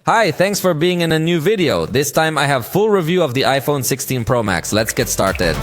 Hi, thanks for being in a new video. This time I have full review of the iPhone 16 Pro Max. Let's get started.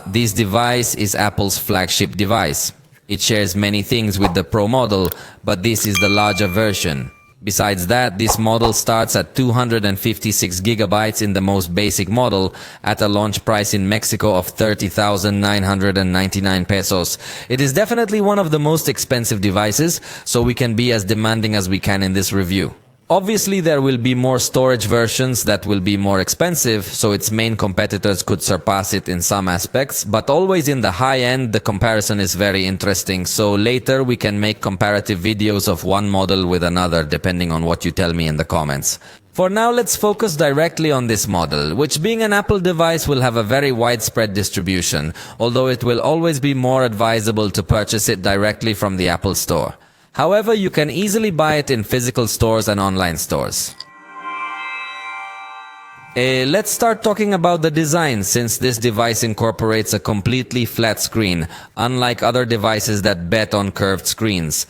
This device is Apple's flagship device. It shares many things with the Pro model, but this is the larger version. Besides that, this model starts at 256 gigabytes in the most basic model at a launch price in Mexico of 30,999 pesos. It is definitely one of the most expensive devices, so we can be as demanding as we can in this review. Obviously, there will be more storage versions that will be more expensive, so its main competitors could surpass it in some aspects, but always in the high end, the comparison is very interesting, so later we can make comparative videos of one model with another, depending on what you tell me in the comments. For now, let's focus directly on this model, which being an Apple device will have a very widespread distribution, although it will always be more advisable to purchase it directly from the Apple Store. However, you can easily buy it in physical stores and online stores. Let's start talking about the design, since this device incorporates a completely flat screen, unlike other devices that bet on curved screens.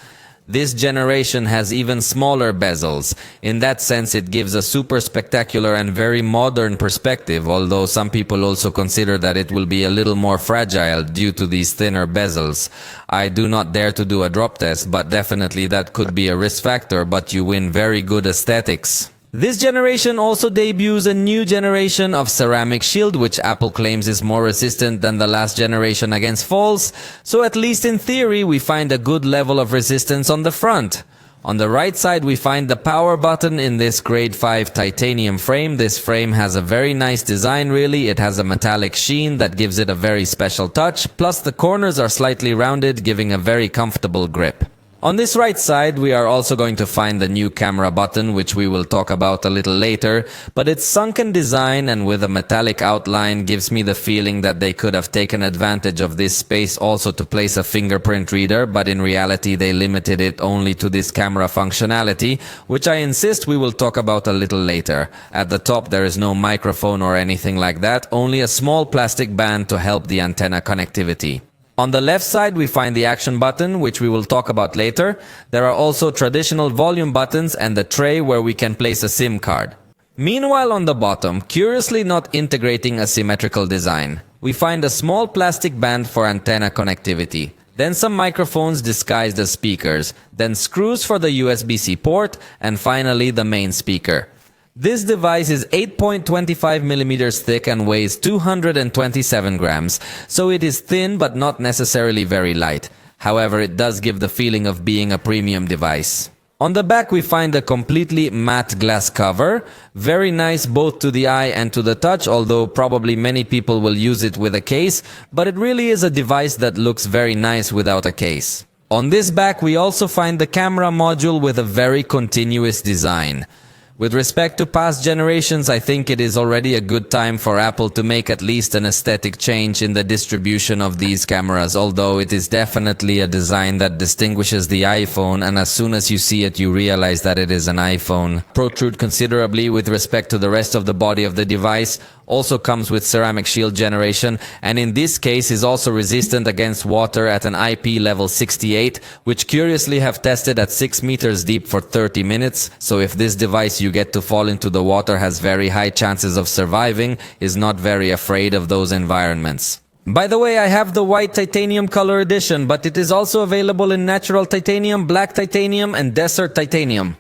This generation has even smaller bezels. In that sense, it gives a super spectacular and very modern perspective, although some people also consider that it will be a little more fragile due to these thinner bezels. I do not dare to do a drop test, but definitely that could be a risk factor, but you win very good aesthetics. This generation also debuts a new generation of ceramic shield, which Apple claims is more resistant than the last generation against falls, so at least in theory we find a good level of resistance on the front. On the right side we find the power button in this grade 5 titanium frame. This frame has a very nice design really. It has a metallic sheen that gives it a very special touch, plus the corners are slightly rounded, giving a very comfortable grip. On this right side, we are also going to find the new camera button, which we will talk about a little later, but its sunken design and with a metallic outline gives me the feeling that they could have taken advantage of this space also to place a fingerprint reader, but in reality they limited it only to this camera functionality, which I insist we will talk about a little later. At the top there is no microphone or anything like that, only a small plastic band to help the antenna connectivity. On the left side, we find the action button, which we will talk about later. There are also traditional volume buttons and the tray where we can place a SIM card. Meanwhile, on the bottom, curiously not integrating a symmetrical design, we find a small plastic band for antenna connectivity. Then some microphones disguised as speakers, then screws for the USB-C port, and finally the main speaker. This device is 8.25 millimeters thick and weighs 227 grams, so it is thin but not necessarily very light. However, it does give the feeling of being a premium device. On the back we find a completely matte glass cover, very nice both to the eye and to the touch, although probably many people will use it with a case, but it really is a device that looks very nice without a case. On this back we also find the camera module with a very continuous design. With respect to past generations, I think it is already a good time for Apple to make at least an aesthetic change in the distribution of these cameras, although it is definitely a design that distinguishes the iPhone, and as soon as you see it you realize that it is an iPhone. Protrude considerably with respect to the rest of the body of the device, also comes with ceramic shield generation, and in this case is also resistant against water at an IP level 68, which curiously have tested at 6 meters deep for 30 minutes, so if this device you get to fall into the water has very high chances of surviving, is not very afraid of those environments. By the way, I have the white titanium color edition, but it is also available in natural titanium, black titanium, and desert titanium.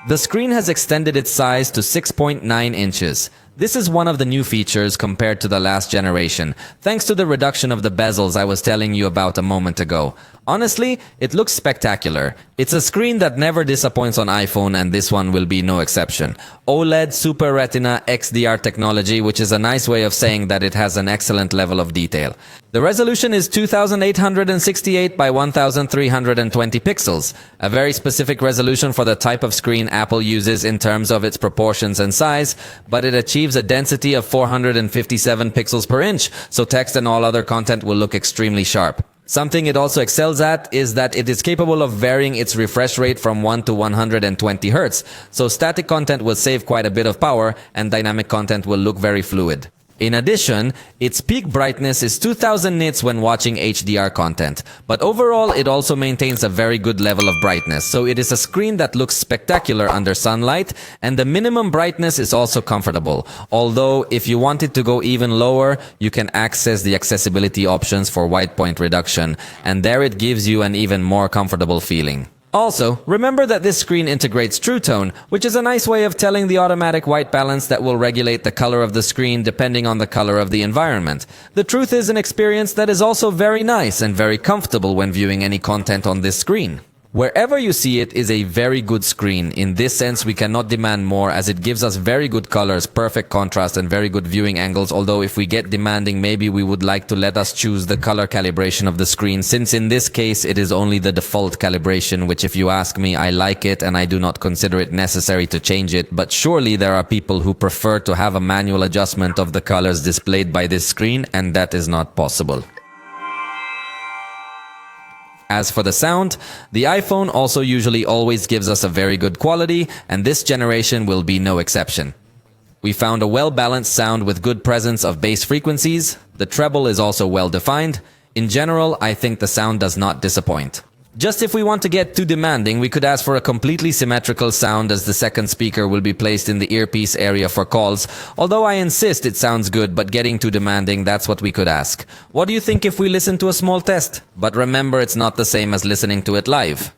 The screen has extended its size to 6.9 inches. This is one of the new features compared to the last generation, thanks to the reduction of the bezels I was telling you about a moment ago. Honestly, it looks spectacular. It's a screen that never disappoints on iPhone, and this one will be no exception. OLED Super Retina XDR technology, which is a nice way of saying that it has an excellent level of detail. The resolution is 2868 by 1320 pixels, a very specific resolution for the type of screen Apple uses in terms of its proportions and size, but it achieves a density of 457 pixels per inch, so text and all other content will look extremely sharp. Something it also excels at is that it is capable of varying its refresh rate from 1 to 120 Hz, so static content will save quite a bit of power and dynamic content will look very fluid. In addition, its peak brightness is 2000 nits when watching HDR content, but overall it also maintains a very good level of brightness, so it is a screen that looks spectacular under sunlight, and the minimum brightness is also comfortable. Although, if you wanted to go even lower, you can access the accessibility options for white point reduction, and there it gives you an even more comfortable feeling. Also, remember that this screen integrates True Tone, which is a nice way of telling the automatic white balance that will regulate the color of the screen depending on the color of the environment. The truth is an experience that is also very nice and very comfortable when viewing any content on this screen. Wherever you see it is a very good screen. In this sense, we cannot demand more as it gives us very good colors, perfect contrast, and very good viewing angles. Although if we get demanding, maybe we would like to let us choose the color calibration of the screen, since in this case it is only the default calibration, which if you ask me, I like it and I do not consider it necessary to change it. But surely there are people who prefer to have a manual adjustment of the colors displayed by this screen, and that is not possible. As for the sound, the iPhone also usually always gives us a very good quality, and this generation will be no exception. We found a well-balanced sound with good presence of bass frequencies. The treble is also well-defined. In general, I think the sound does not disappoint. Just if we want to get too demanding, we could ask for a completely symmetrical sound, as the second speaker will be placed in the earpiece area for calls. Although I insist it sounds good, but getting too demanding, that's what we could ask. What do you think if we listen to a small test? But remember, it's not the same as listening to it live.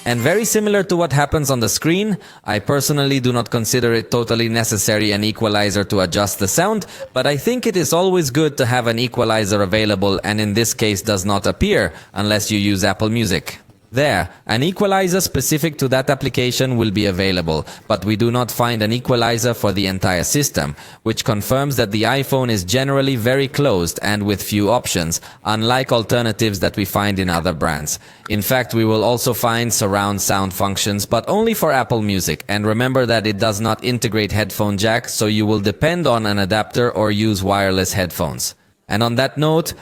And very similar to what happens on the screen, I personally do not consider it totally necessary an equalizer to adjust the sound, but I think it is always good to have an equalizer available, and in this case does not appear unless you use Apple Music. There, an equalizer specific to that application will be available, but we do not find an equalizer for the entire system, which confirms that the iPhone is generally very closed and with few options, unlike alternatives that we find in other brands. In fact, we will also find surround sound functions, but only for Apple Music, and remember that it does not integrate headphone jack, so you will depend on an adapter or use wireless headphones. And on that note,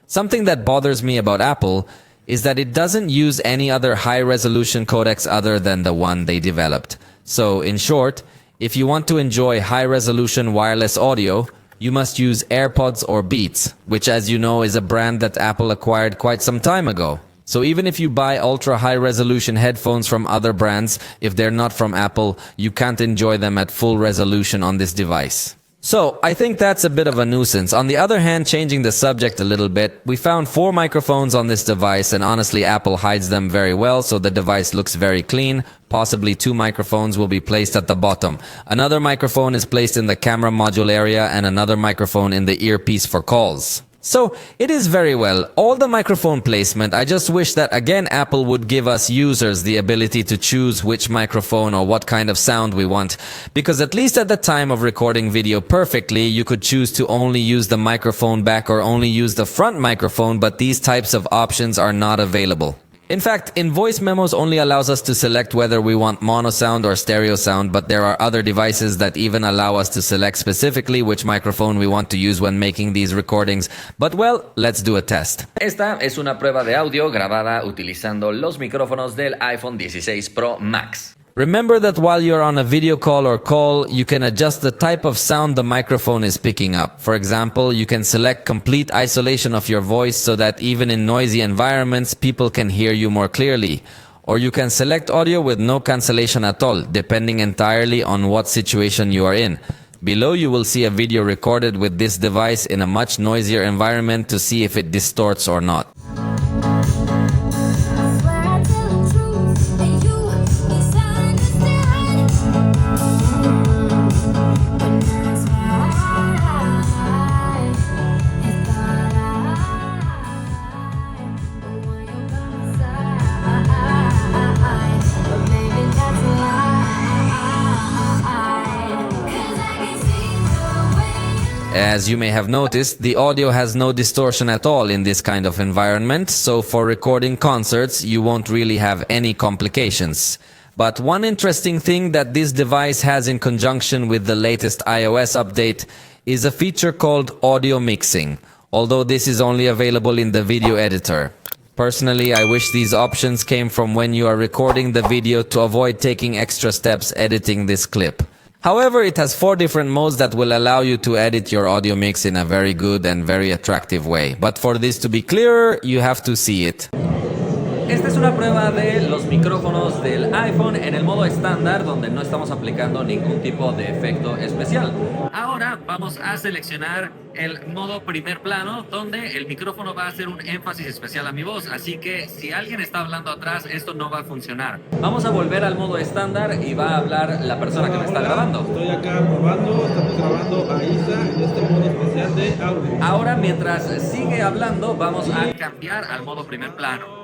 something that bothers me about Apple is that it doesn't use any other high-resolution codecs other than the one they developed. So, in short, if you want to enjoy high-resolution wireless audio, you must use AirPods or Beats, which, as you know, is a brand that Apple acquired quite some time ago. So even if you buy ultra-high-resolution headphones from other brands, if they're not from Apple, you can't enjoy them at full resolution on this device. So, I think that's a bit of a nuisance. On the other hand, changing the subject a little bit, we found 4 microphones on this device, and honestly Apple hides them very well, so the device looks very clean. Possibly 2 microphones will be placed at the bottom. Another microphone is placed in the camera module area, and another microphone in the earpiece for calls. So, it is very well. All the microphone placement, I just wish that again Apple would give us users the ability to choose which microphone or what kind of sound we want. Because at least at the time of recording video perfectly, you could choose to only use the microphone back or only use the front microphone, but these types of options are not available. In fact, in voice memos only allows us to select whether we want mono sound or stereo sound, but there are other devices that even allow us to select specifically which microphone we want to use when making these recordings. But well, let's do a test. Esta es una prueba de audio grabada utilizando los micrófonos del iPhone 16 Pro Max. Remember that while you're on a video call or call, you can adjust the type of sound the microphone is picking up. For example, you can select complete isolation of your voice so that even in noisy environments, people can hear you more clearly. Or you can select audio with no cancellation at all, depending entirely on what situation you are in. Below you will see a video recorded with this device in a much noisier environment to see if it distorts or not. As you may have noticed, the audio has no distortion at all in this kind of environment, so for recording concerts, you won't really have any complications. But one interesting thing that this device has in conjunction with the latest iOS update is a feature called audio mixing, although this is only available in the video editor. Personally, I wish these options came from when you are recording the video to avoid taking extra steps editing this clip. However, it has 4 different modes that will allow you to edit your audio mix in a very good and very attractive way. But for this to be clearer, you have to see it. Esta es una prueba de los micrófonos del iPhone en el modo estándar, donde no estamos aplicando ningún tipo de efecto especial. Ahora vamos a seleccionar el modo primer plano, donde el micrófono va a hacer un énfasis especial a mi voz, así que si alguien está hablando atrás, esto no va a funcionar. Vamos a volver al modo estándar y va a hablar la persona que me está grabando. Estoy acá probando, estamos grabando a Isa en este modo especial de audio. Ahora, mientras sigue hablando, vamos a cambiar al modo primer plano.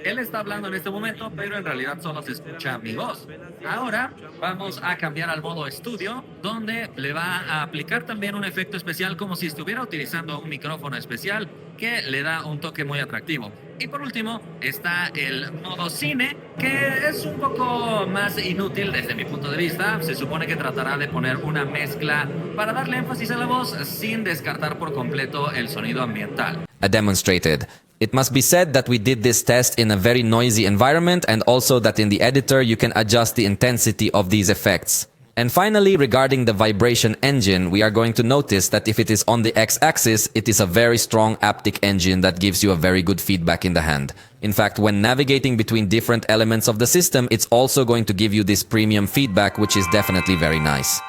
Él está hablando en este momento, pero en realidad solo se escucha mi voz. Ahora vamos a cambiar al modo estudio, donde le va a aplicar también un efecto especial como si estuviera utilizando un micrófono especial que le da un toque muy atractivo. Y por último está el modo cine, que es un poco más inútil desde mi punto de vista. Se supone que tratará de poner una mezcla para darle énfasis a la voz sin descartar por completo el sonido ambiental. I demonstrated. It must be said that we did this test in a very noisy environment, and also that in the editor you can adjust the intensity of these effects. And finally, regarding the vibration engine, we are going to notice that if it is on the x-axis, it is a very strong haptic engine that gives you a very good feedback in the hand. In fact, when navigating between different elements of the system, it's also going to give you this premium feedback, which is definitely very nice.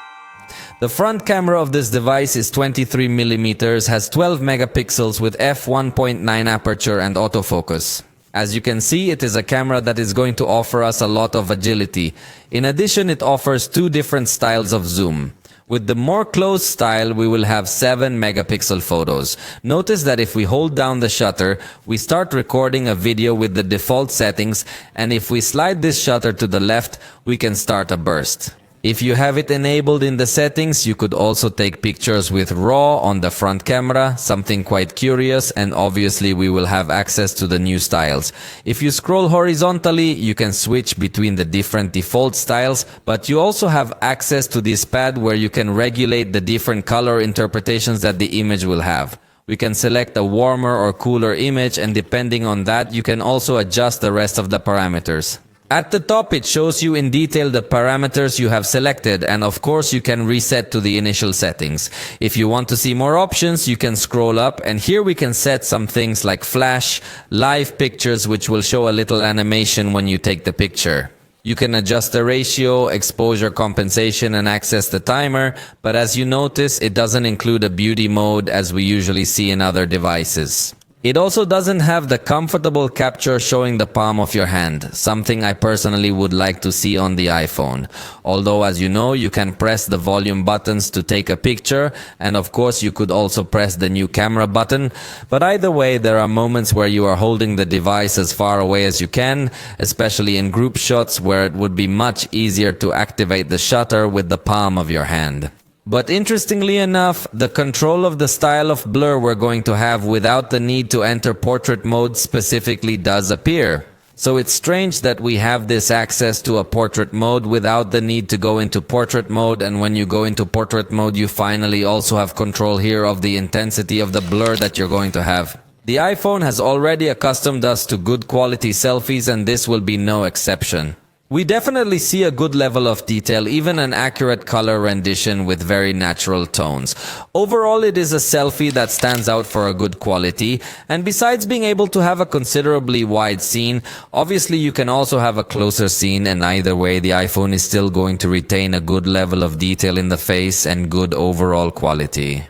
The front camera of this device is 23mm, has 12 megapixels with f1.9 aperture and autofocus. As you can see, it is a camera that is going to offer us a lot of agility. In addition, it offers 2 different styles of zoom. With the more close style, we will have 7 megapixel photos. Notice that if we hold down the shutter, we start recording a video with the default settings, and if we slide this shutter to the left, we can start a burst. If you have it enabled in the settings, you could also take pictures with RAW on the front camera, something quite curious, and obviously we will have access to the new styles. If you scroll horizontally, you can switch between the different default styles, but you also have access to this pad where you can regulate the different color interpretations that the image will have. We can select a warmer or cooler image, and depending on that, you can also adjust the rest of the parameters. At the top, it shows you in detail the parameters you have selected, and of course you can reset to the initial settings. If you want to see more options, you can scroll up, and here we can set some things like flash, live pictures, which will show a little animation when you take the picture. You can adjust the ratio, exposure compensation, and access the timer, but as you notice, it doesn't include a beauty mode as we usually see in other devices. It also doesn't have the comfortable capture showing the palm of your hand, something I personally would like to see on the iPhone. Although, as you know, you can press the volume buttons to take a picture, and of course you could also press the new camera button, but either way there are moments where you are holding the device as far away as you can, especially in group shots where it would be much easier to activate the shutter with the palm of your hand. But interestingly enough, the control of the style of blur we're going to have without the need to enter portrait mode specifically does appear. So it's strange that we have this access to a portrait mode without the need to go into portrait mode, and when you go into portrait mode you finally also have control here of the intensity of the blur that you're going to have. The iPhone has already accustomed us to good quality selfies, and this will be no exception. We definitely see a good level of detail, even an accurate color rendition with very natural tones. Overall, it is a selfie that stands out for a good quality, and besides being able to have a considerably wide scene, obviously you can also have a closer scene, and either way the iPhone is still going to retain a good level of detail in the face and good overall quality.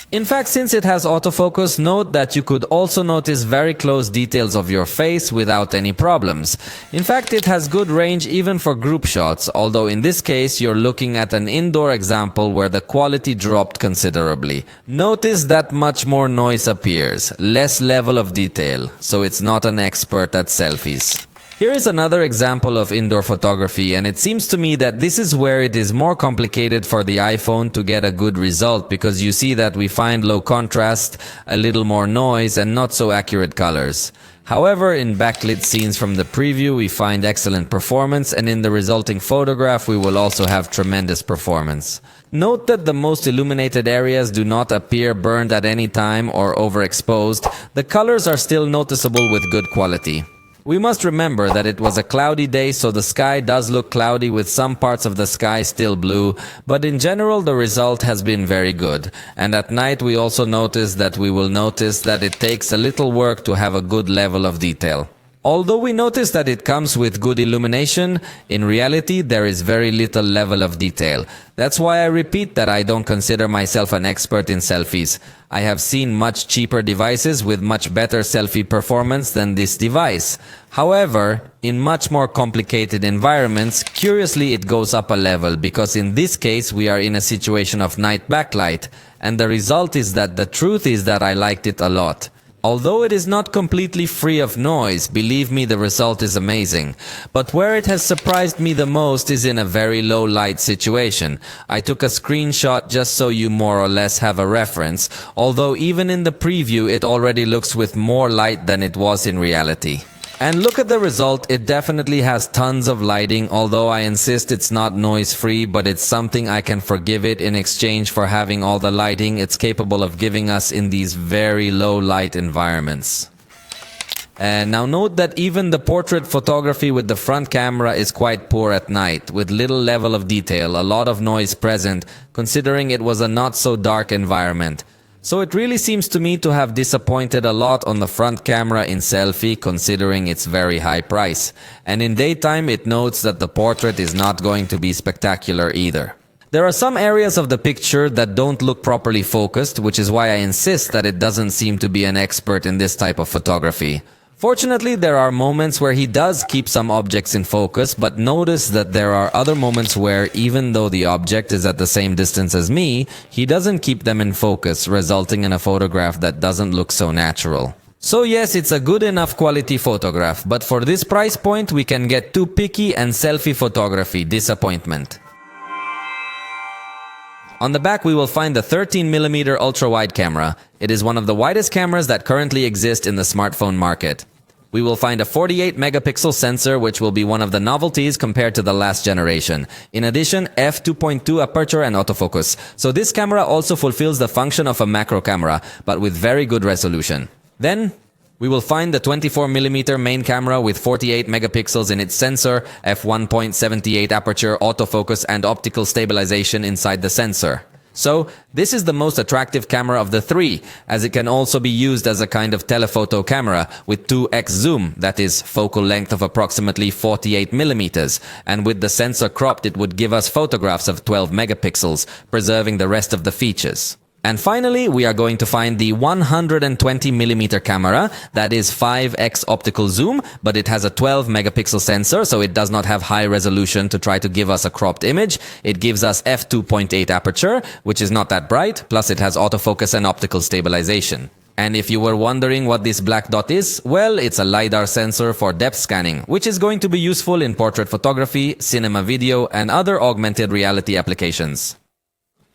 In fact, since it has autofocus, note that you could also notice very close details of your face without any problems. In fact, it has good range even for group shots, although in this case you're looking at an indoor example where the quality dropped considerably. Notice that much more noise appears, less level of detail, so it's not an expert at selfies. Here is another example of indoor photography, and it seems to me that this is where it is more complicated for the iPhone to get a good result, because you see that we find low contrast, a little more noise, and not so accurate colors. However, in backlit scenes from the preview, we find excellent performance, and in the resulting photograph, we will also have tremendous performance. Note that the most illuminated areas do not appear burned at any time or overexposed. The colors are still noticeable with good quality. We must remember that it was a cloudy day, so the sky does look cloudy with some parts of the sky still blue, but in general the result has been very good. And at night we also notice that it takes a little work to have a good level of detail. Although we notice that it comes with good illumination, in reality there is very little level of detail. That's why I repeat that I don't consider myself an expert in selfies. I have seen much cheaper devices with much better selfie performance than this device. However, in much more complicated environments, curiously it goes up a level, because in this case we are in a situation of night backlight, and the result is that the truth is that I liked it a lot. Although it is not completely free of noise, believe me, the result is amazing. But where it has surprised me the most is in a very low light situation. I took a screenshot just so you more or less have a reference, although even in the preview it already looks with more light than it was in reality. And look at the result, it definitely has tons of lighting, although I insist it's not noise-free, but it's something I can forgive it in exchange for having all the lighting it's capable of giving us in these very low light environments. And now note that even the portrait photography with the front camera is quite poor at night, with little level of detail, a lot of noise present, considering it was a not so dark environment. So it really seems to me to have disappointed a lot on the front camera in selfie, considering its very high price. And in daytime it notes that the portrait is not going to be spectacular either. There are some areas of the picture that don't look properly focused, which is why I insist that it doesn't seem to be an expert in this type of photography. Fortunately, there are moments where he does keep some objects in focus, but notice that there are other moments where, even though the object is at the same distance as me, he doesn't keep them in focus, resulting in a photograph that doesn't look so natural. So yes, it's a good enough quality photograph, but for this price point we can get too picky and selfie photography disappointment. On the back we will find the 13mm ultra-wide camera. It is one of the widest cameras that currently exist in the smartphone market. We will find a 48 megapixel sensor, which will be one of the novelties compared to the last generation. In addition, f2.2 aperture and autofocus. So this camera also fulfills the function of a macro camera, but with very good resolution. Then we will find the 24mm main camera with 48 megapixels in its sensor, f1.78 aperture, autofocus and optical stabilization inside the sensor. So, this is the most attractive camera of the three, as it can also be used as a kind of telephoto camera with 2x zoom, that is, focal length of approximately 48mm, and with the sensor cropped it would give us photographs of 12 megapixels, preserving the rest of the features. And finally, we are going to find the 120mm camera, that is 5x optical zoom, but it has a 12 megapixel sensor, so it does not have high resolution to try to give us a cropped image. It gives us f2.8 aperture, which is not that bright, plus it has autofocus and optical stabilization. And if you were wondering what this black dot is, well, it's a LiDAR sensor for depth scanning, which is going to be useful in portrait photography, cinema video, and other augmented reality applications.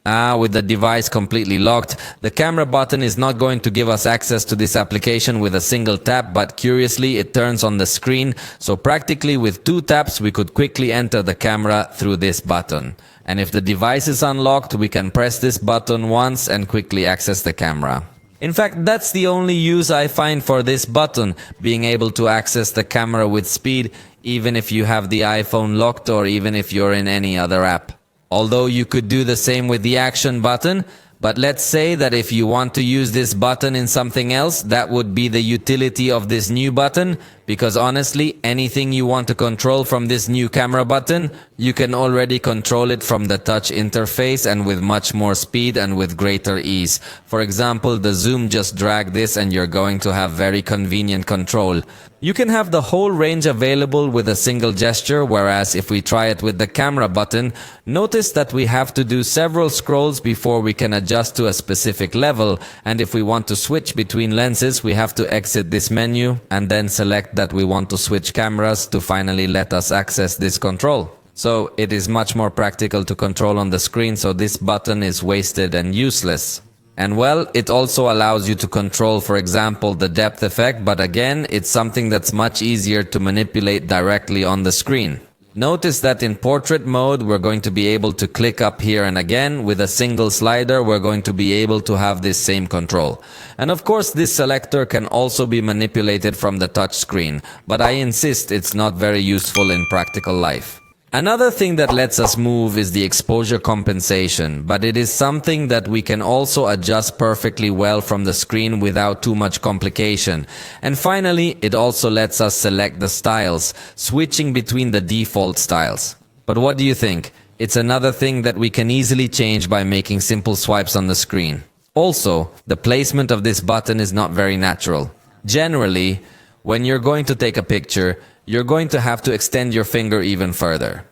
With the device completely locked, the camera button is not going to give us access to this application with a single tap, but curiously it turns on the screen, so practically with 2 taps we could quickly enter the camera through this button. And if the device is unlocked, we can press this button once and quickly access the camera. In fact, that's the only use I find for this button, being able to access the camera with speed, even if you have the iPhone locked or even if you're in any other app. Although you could do the same with the action button, but let's say that if you want to use this button in something else, that would be the utility of this new button, because honestly, anything you want to control from this new camera button, you can already control it from the touch interface and with much more speed and with greater ease. For example, the zoom, just drag this and you're going to have very convenient control. You can have the whole range available with a single gesture, whereas if we try it with the camera button, notice that we have to do several scrolls before we can adjust to a specific level, and if we want to switch between lenses, we have to exit this menu and then select that we want to switch cameras to finally let us access this control. So it is much more practical to control on the screen, so this button is wasted and useless. And well, it also allows you to control, for example, the depth effect, but again, it's something that's much easier to manipulate directly on the screen. Notice that in portrait mode, we're going to be able to click up here, and again, with a single slider, we're going to be able to have this same control. And of course, this selector can also be manipulated from the touch screen, but I insist it's not very useful in practical life. Another thing that lets us move is the exposure compensation, but it is something that we can also adjust perfectly well from the screen without too much complication. And finally, it also lets us select the styles, switching between the default styles. But what do you think? It's another thing that we can easily change by making simple swipes on the screen. Also, the placement of this button is not very natural. Generally, when you're going to take a picture, you're going to have to extend your finger even further.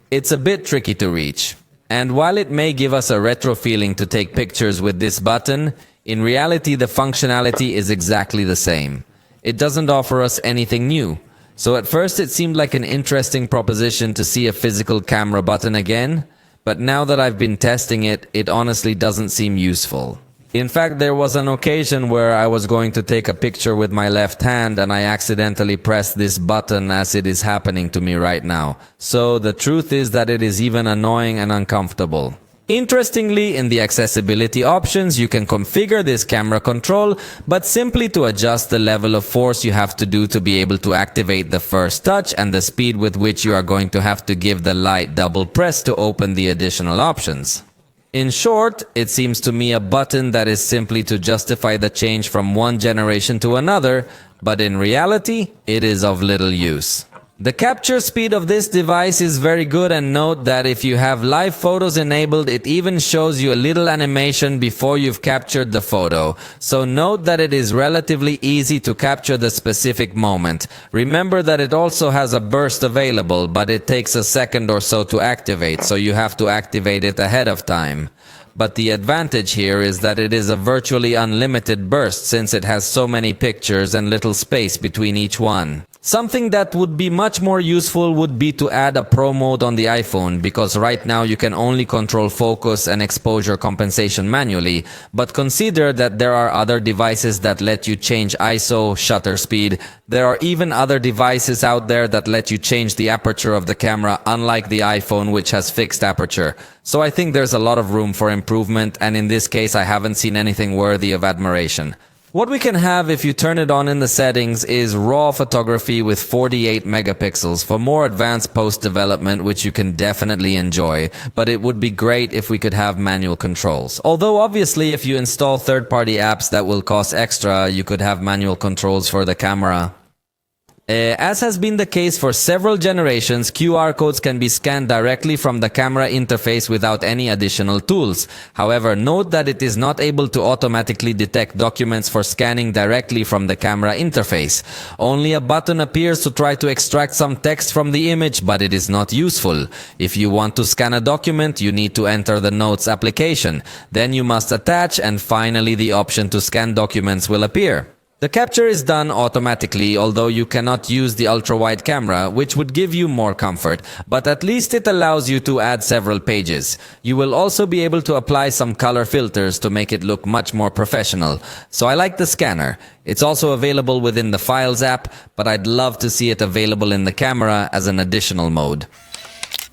It's a bit tricky to reach. And while it may give us a retro feeling to take pictures with this button, in reality the functionality is exactly the same. It doesn't offer us anything new. So at first it seemed like an interesting proposition to see a physical camera button again, but now that I've been testing it, it honestly doesn't seem useful. In fact, there was an occasion where I was going to take a picture with my left hand and I accidentally pressed this button as it is happening to me right now. So the truth is that it is even annoying and uncomfortable. Interestingly, in the accessibility options, you can configure this camera control, but simply to adjust the level of force you have to do to be able to activate the first touch and the speed with which you are going to have to give the light double press to open the additional options. In short, it seems to me a button that is simply to justify the change from one generation to another, but in reality, it is of little use. The capture speed of this device is very good, and note that if you have live photos enabled, it even shows you a little animation before you've captured the photo. So note that it is relatively easy to capture the specific moment. Remember that it also has a burst available, but it takes a second or so to activate, so you have to activate it ahead of time. But the advantage here is that it is a virtually unlimited burst since it has so many pictures and little space between each one. Something that would be much more useful would be to add a pro mode on the iPhone, because right now you can only control focus and exposure compensation manually, but consider that there are other devices that let you change ISO, shutter speed. There are even other devices out there that let you change the aperture of the camera, unlike the iPhone, which has fixed aperture. So I think there's a lot of room for improvement, and in this case I haven't seen anything worthy of admiration. What we can have if you turn it on in the settings is RAW photography with 48 megapixels for more advanced post-development, which you can definitely enjoy, but it would be great if we could have manual controls. Although obviously if you install third-party apps that will cost extra, you could have manual controls for the camera. As has been the case for several generations, QR codes can be scanned directly from the camera interface without any additional tools. However, note that it is not able to automatically detect documents for scanning directly from the camera interface. Only a button appears to try to extract some text from the image, but it is not useful. If you want to scan a document, you need to enter the Notes application. Then you must attach, and finally the option to scan documents will appear. The capture is done automatically, although you cannot use the ultra-wide camera, which would give you more comfort, but at least it allows you to add several pages. You will also be able to apply some color filters to make it look much more professional. So I like the scanner. It's also available within the Files app, but I'd love to see it available in the camera as an additional mode.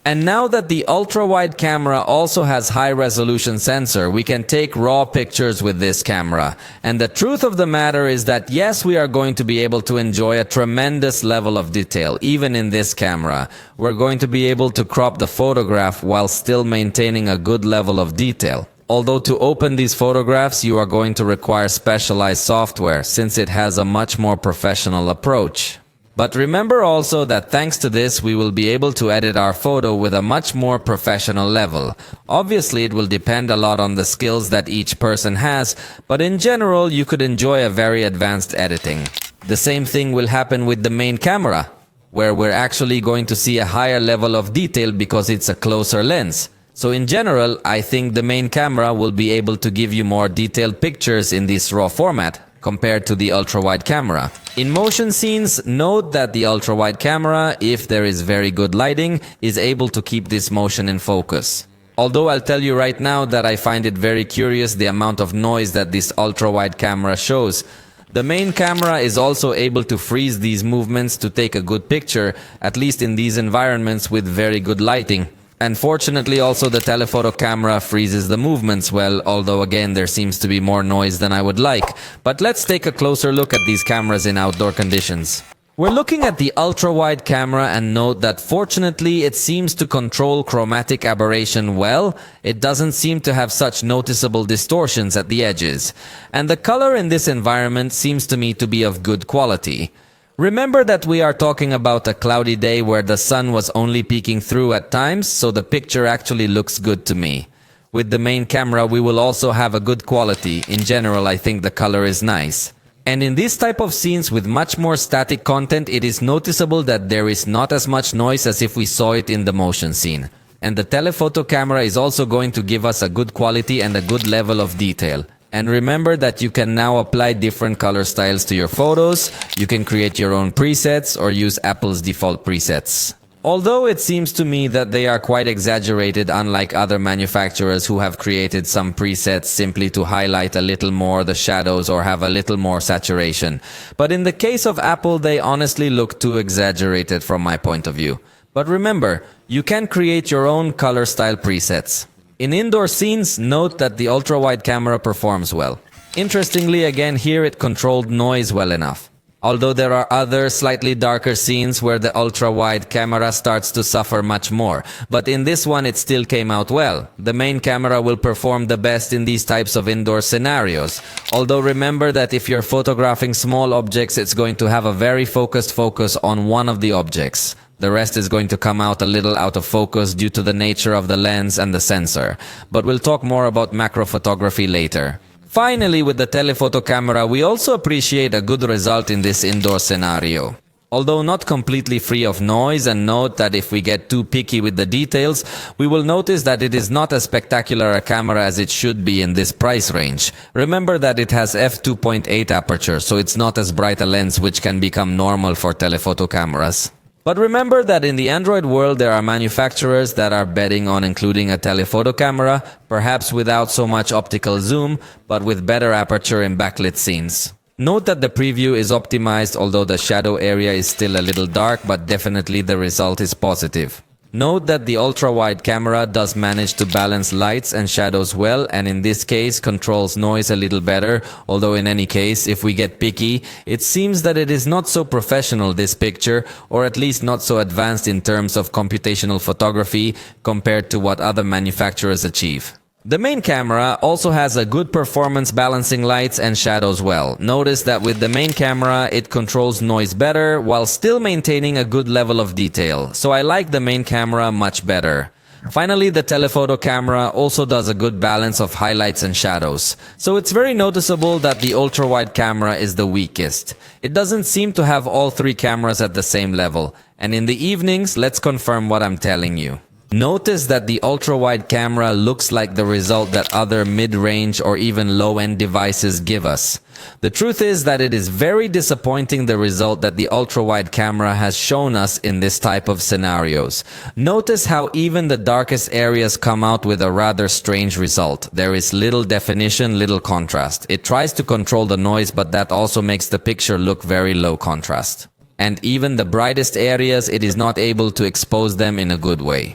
And now that the ultra-wide camera also has high-resolution sensor, we can take raw pictures with this camera. And the truth of the matter is that yes, we are going to be able to enjoy a tremendous level of detail, even in this camera. We're going to be able to crop the photograph while still maintaining a good level of detail. Although to open these photographs, you are going to require specialized software, since it has a much more professional approach. But remember also that thanks to this, we will be able to edit our photo with a much more professional level. Obviously, it will depend a lot on the skills that each person has, but in general, you could enjoy a very advanced editing. The same thing will happen with the main camera, where we're actually going to see a higher level of detail because it's a closer lens. So in general, I think the main camera will be able to give you more detailed pictures in this RAW format compared to the ultra-wide camera. In motion scenes, note that the ultra-wide camera, if there is very good lighting, is able to keep this motion in focus. Although I'll tell you right now that I find it very curious the amount of noise that this ultra-wide camera shows. The main camera is also able to freeze these movements to take a good picture, at least in these environments with very good lighting. And fortunately also the telephoto camera freezes the movements well, although again there seems to be more noise than I would like. But let's take a closer look at these cameras in outdoor conditions. We're looking at the ultra-wide camera and note that fortunately it seems to control chromatic aberration well. It doesn't seem to have such noticeable distortions at the edges. And the color in this environment seems to me to be of good quality. Remember that we are talking about a cloudy day where the sun was only peeking through at times, so the picture actually looks good to me. With the main camera we will also have a good quality. In general, I think the color is nice. And in this type of scenes with much more static content, it is noticeable that there is not as much noise as if we saw it in the motion scene. And the telephoto camera is also going to give us a good quality and a good level of detail. And remember that you can now apply different color styles to your photos. You can create your own presets or use Apple's default presets. Although it seems to me that they are quite exaggerated, unlike other manufacturers who have created some presets simply to highlight a little more the shadows or have a little more saturation. But in the case of Apple, they honestly look too exaggerated from my point of view. But remember, you can create your own color style presets. In indoor scenes, note that the ultra-wide camera performs well. Interestingly, again here it controlled noise well enough. Although there are other slightly darker scenes where the ultra-wide camera starts to suffer much more. But in this one it still came out well. The main camera will perform the best in these types of indoor scenarios. Although remember that if you're photographing small objects, it's going to have a very focused focus on one of the objects. The rest is going to come out a little out of focus due to the nature of the lens and the sensor. But we'll talk more about macro photography later. Finally, with the telephoto camera, we also appreciate a good result in this indoor scenario. Although not completely free of noise, and note that if we get too picky with the details, we will notice that it is not as spectacular a camera as it should be in this price range. Remember that it has f2.8 aperture, so it's not as bright a lens, which can become normal for telephoto cameras. But remember that in the Android world there are manufacturers that are betting on including a telephoto camera, perhaps without so much optical zoom, but with better aperture in backlit scenes. Note that the preview is optimized, although the shadow area is still a little dark, but definitely the result is positive. Note that the ultra-wide camera does manage to balance lights and shadows well, and in this case controls noise a little better, although in any case, if we get picky, it seems that it is not so professional, this picture, or at least not so advanced in terms of computational photography compared to what other manufacturers achieve. The main camera also has a good performance balancing lights and shadows well. Notice that with the main camera, it controls noise better while still maintaining a good level of detail. So I like the main camera much better. Finally, the telephoto camera also does a good balance of highlights and shadows. So it's very noticeable that the ultra-wide camera is the weakest. It doesn't seem to have all three cameras at the same level. And in the evenings, let's confirm what I'm telling you. Notice that the ultra-wide camera looks like the result that other mid-range or even low-end devices give us. The truth is that it is very disappointing the result that the ultra-wide camera has shown us in this type of scenarios. Notice how even the darkest areas come out with a rather strange result. There is little definition, little contrast. It tries to control the noise, but that also makes the picture look very low contrast. And even the brightest areas, it is not able to expose them in a good way.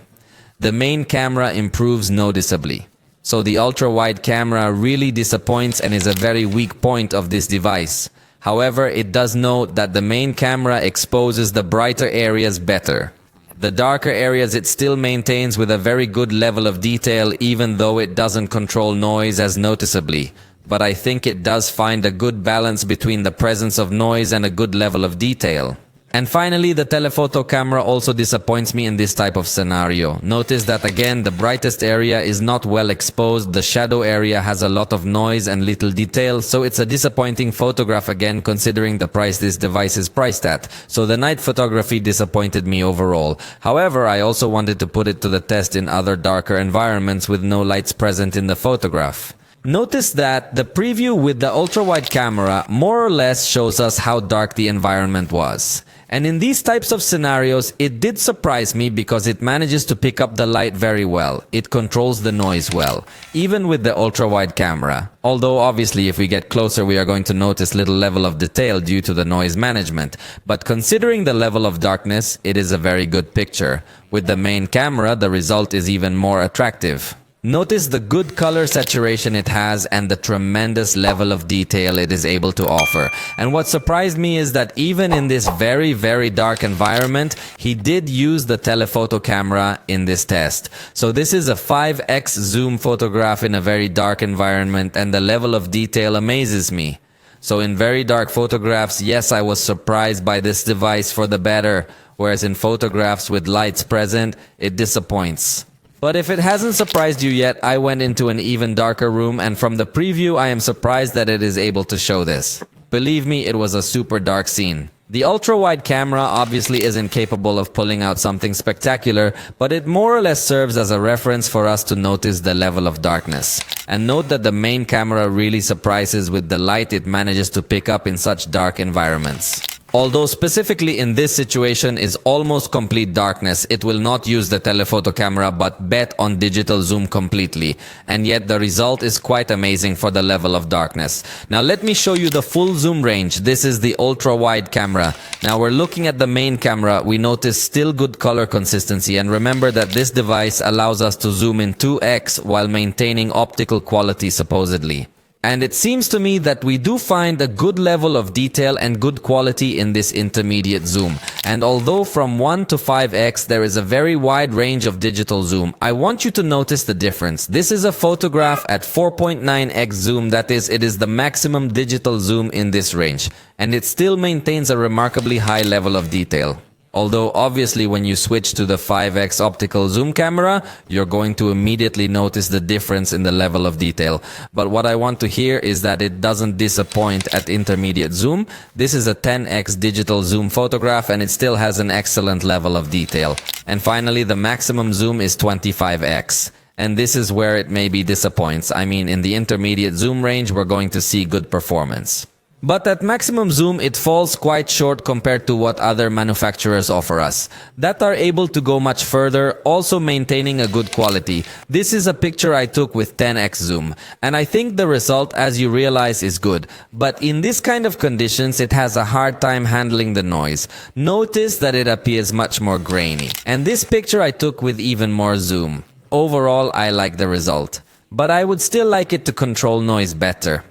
The main camera improves noticeably. So the ultra-wide camera really disappoints and is a very weak point of this device. However, it does note that the main camera exposes the brighter areas better. The darker areas it still maintains with a very good level of detail, even though it doesn't control noise as noticeably. But I think it does find a good balance between the presence of noise and a good level of detail. And finally, the telephoto camera also disappoints me in this type of scenario. Notice that again, the brightest area is not well exposed, the shadow area has a lot of noise and little detail, so it's a disappointing photograph again considering the price this device is priced at. So the night photography disappointed me overall. However, I also wanted to put it to the test in other darker environments with no lights present in the photograph. Notice that the preview with the ultra-wide camera more or less shows us how dark the environment was. And in these types of scenarios, it did surprise me because it manages to pick up the light very well. It controls the noise well, even with the ultra-wide camera. Although obviously if we get closer we are going to notice little level of detail due to the noise management. But considering the level of darkness, it is a very good picture. With the main camera, the result is even more attractive. Notice the good color saturation it has and the tremendous level of detail it is able to offer. And what surprised me is that even in this very dark environment, he did use the telephoto camera in this test. So this is a 5x zoom photograph in a very dark environment, and the level of detail amazes me. So in very dark photographs, yes, I was surprised by this device for the better, whereas in photographs with lights present, it disappoints. But if it hasn't surprised you yet, I went into an even darker room, and from the preview I am surprised that it is able to show this. Believe me, it was a super dark scene. The ultra-wide camera obviously isn't capable of pulling out something spectacular, but it more or less serves as a reference for us to notice the level of darkness. And note that the main camera really surprises with the light it manages to pick up in such dark environments. Although specifically in this situation is almost complete darkness, it will not use the telephoto camera but bet on digital zoom completely. And yet the result is quite amazing for the level of darkness. Now let me show you the full zoom range. This is the ultra wide camera. Now we're looking at the main camera. We notice still good color consistency, and remember that this device allows us to zoom in 2x while maintaining optical quality supposedly. And it seems to me that we do find a good level of detail and good quality in this intermediate zoom. And although from 1 to 5x there is a very wide range of digital zoom, I want you to notice the difference. This is a photograph at 4.9x zoom, that is, it is the maximum digital zoom in this range. And it still maintains a remarkably high level of detail. Although obviously when you switch to the 5x optical zoom camera, you're going to immediately notice the difference in the level of detail. But what I want to hear is that it doesn't disappoint at intermediate zoom. This is a 10x digital zoom photograph and it still has an excellent level of detail. And finally, the maximum zoom is 25x. And this is where it maybe disappoints. I mean, in the intermediate zoom range, we're going to see good performance. But at maximum zoom, it falls quite short compared to what other manufacturers offer us, that are able to go much further, also maintaining a good quality. This is a picture I took with 10x zoom, and I think the result, as you realize, is good. But in this kind of conditions, it has a hard time handling the noise. Notice that it appears much more grainy. And this picture I took with even more zoom. Overall, I like the result, but I would still like it to control noise better.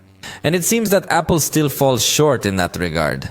And it seems that Apple still falls short in that regard.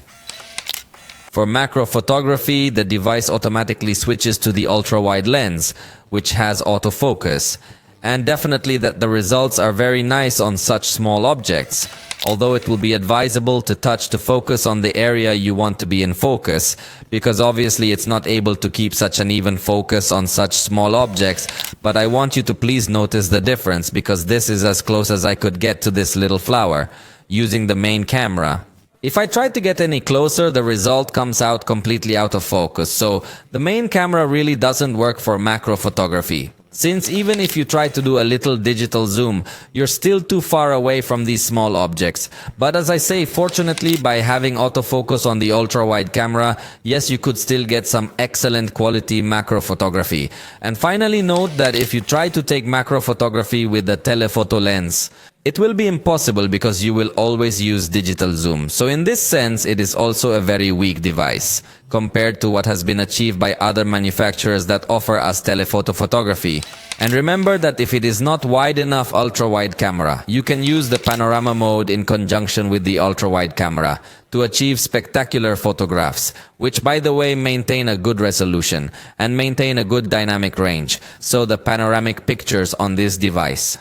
For macro photography, the device automatically switches to the ultra-wide lens, which has autofocus. And definitely that the results are very nice on such small objects. Although it will be advisable to touch to focus on the area you want to be in focus, because obviously it's not able to keep such an even focus on such small objects. But I want you to please notice the difference, because this is as close as I could get to this little flower, using the main camera. If I try to get any closer, the result comes out completely out of focus. So the main camera really doesn't work for macro photography. Since even if you try to do a little digital zoom, you're still too far away from these small objects. But as I say, fortunately, by having autofocus on the ultra-wide camera, yes, you could still get some excellent quality macro photography. And finally, note that if you try to take macro photography with the telephoto lens, it will be impossible because you will always use digital zoom. So in this sense, it is also a very weak device compared to what has been achieved by other manufacturers that offer us telephoto photography. And remember that if it is not wide enough ultra-wide camera, you can use the panorama mode in conjunction with the ultra-wide camera to achieve spectacular photographs, which by the way maintain a good resolution and maintain a good dynamic range. So the panoramic pictures on this device,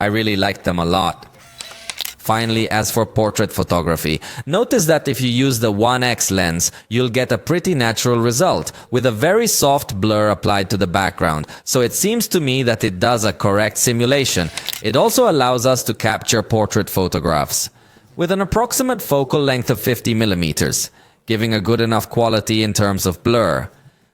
I really like them a lot. Finally, as for portrait photography, notice that if you use the 1x lens, you'll get a pretty natural result with a very soft blur applied to the background. So it seems to me that it does a correct simulation. It also allows us to capture portrait photographs with an approximate focal length of 50 millimeters, giving a good enough quality in terms of blur.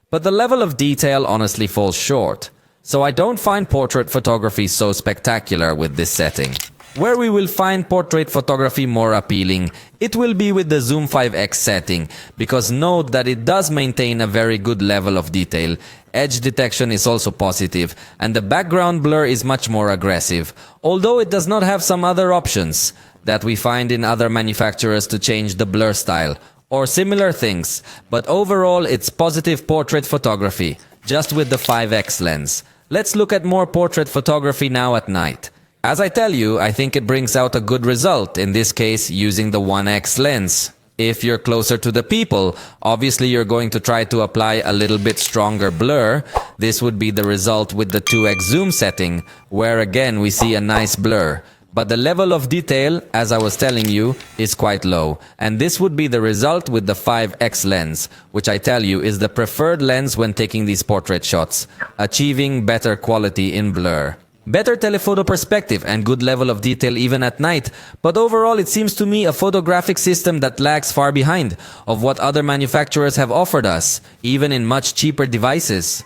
But the level of detail honestly falls short. So I don't find portrait photography so spectacular with this setting. Where we will find portrait photography more appealing, it will be with the Zoom 5x setting, because note that it does maintain a very good level of detail. Edge detection is also positive, and the background blur is much more aggressive, although it does not have some other options that we find in other manufacturers to change the blur style, or similar things, but overall it's positive portrait photography, just with the 5x lens. Let's look at more portrait photography now at night. As I tell you, I think it brings out a good result, in this case using the 1x lens. If you're closer to the people, obviously you're going to try to apply a little bit stronger blur. This would be the result with the 2x zoom setting, where again we see a nice blur. But the level of detail, as I was telling you, is quite low. And this would be the result with the 5x lens, which I tell you is the preferred lens when taking these portrait shots, achieving better quality in blur. Better telephoto perspective and good level of detail even at night, but overall it seems to me a photographic system that lags far behind of what other manufacturers have offered us, even in much cheaper devices.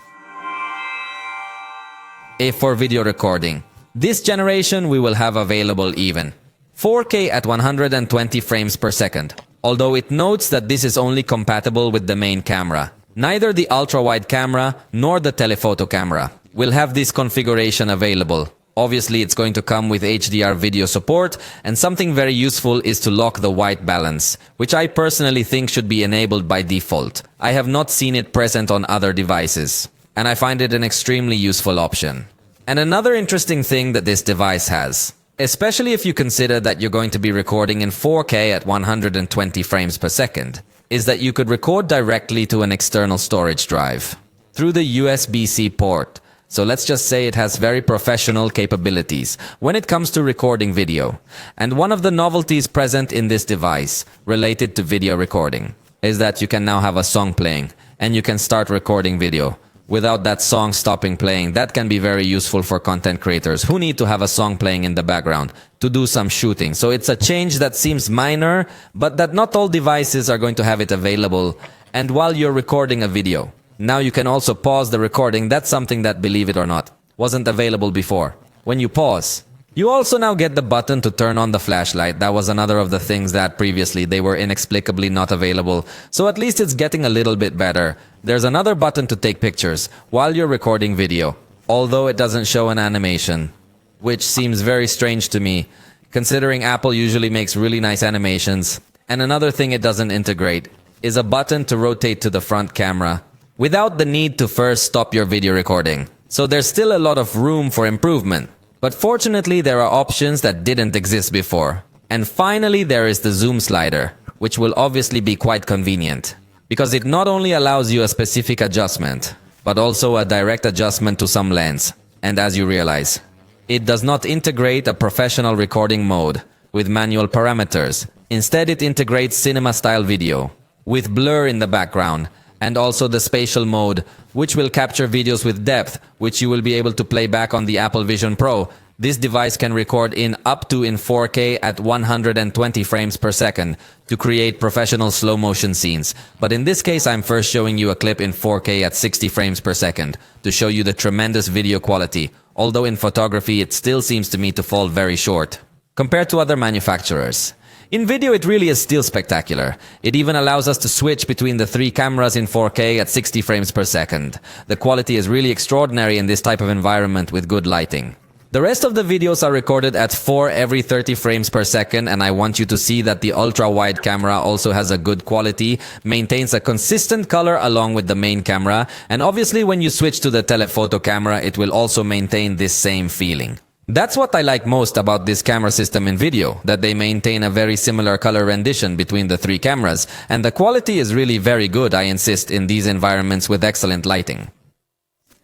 If for video recording, this generation we will have available even 4K at 120 frames per second, although it notes that this is only compatible with the main camera. Neither the ultra-wide camera nor the telephoto camera will have this configuration available. Obviously, it's going to come with HDR video support, and something very useful is to lock the white balance, which I personally think should be enabled by default. I have not seen it present on other devices, and I find it an extremely useful option. And another interesting thing that this device has, especially if you consider that you're going to be recording in 4K at 120 frames per second, is that you could record directly to an external storage drive through the USB-C port. So let's just say it has very professional capabilities when it comes to recording video. And one of the novelties present in this device related to video recording is that you can now have a song playing and you can start recording video without that song stopping playing. That can be very useful for content creators who need to have a song playing in the background to do some shooting. So it's a change that seems minor, but that not all devices are going to have it available. And while you're recording a video, now you can also pause the recording. That's something that, believe it or not, wasn't available before. When you pause, you also now get the button to turn on the flashlight. That was another of the things that previously they were inexplicably not available. So at least it's getting a little bit better. There's another button to take pictures while you're recording video, although it doesn't show an animation, which seems very strange to me, considering Apple usually makes really nice animations. And another thing it doesn't integrate is a button to rotate to the front camera without the need to first stop your video recording. So there's still a lot of room for improvement. But fortunately, there are options that didn't exist before. And finally, there is the zoom slider, which will obviously be quite convenient, because it not only allows you a specific adjustment, but also a direct adjustment to some lens. And as you realize, it does not integrate a professional recording mode with manual parameters. Instead, it integrates cinema-style video with blur in the background, and also the spatial mode, which will capture videos with depth, which you will be able to play back on the Apple Vision Pro. This device can record up to 4K at 120 frames per second to create professional slow motion scenes. But in this case, I'm first showing you a clip in 4K at 60 frames per second to show you the tremendous video quality, although in photography it still seems to me to fall very short compared to other manufacturers. In video, it really is still spectacular. It even allows us to switch between the 3 cameras in 4K at 60 frames per second. The quality is really extraordinary in this type of environment with good lighting. The rest of the videos are recorded at 4 every 30 frames per second, and I want you to see that the ultra-wide camera also has a good quality, maintains a consistent color along with the main camera, and obviously when you switch to the telephoto camera, it will also maintain this same feeling. That's what I like most about this camera system in video, that they maintain a very similar color rendition between the 3 cameras, and the quality is really very good, I insist, in these environments with excellent lighting.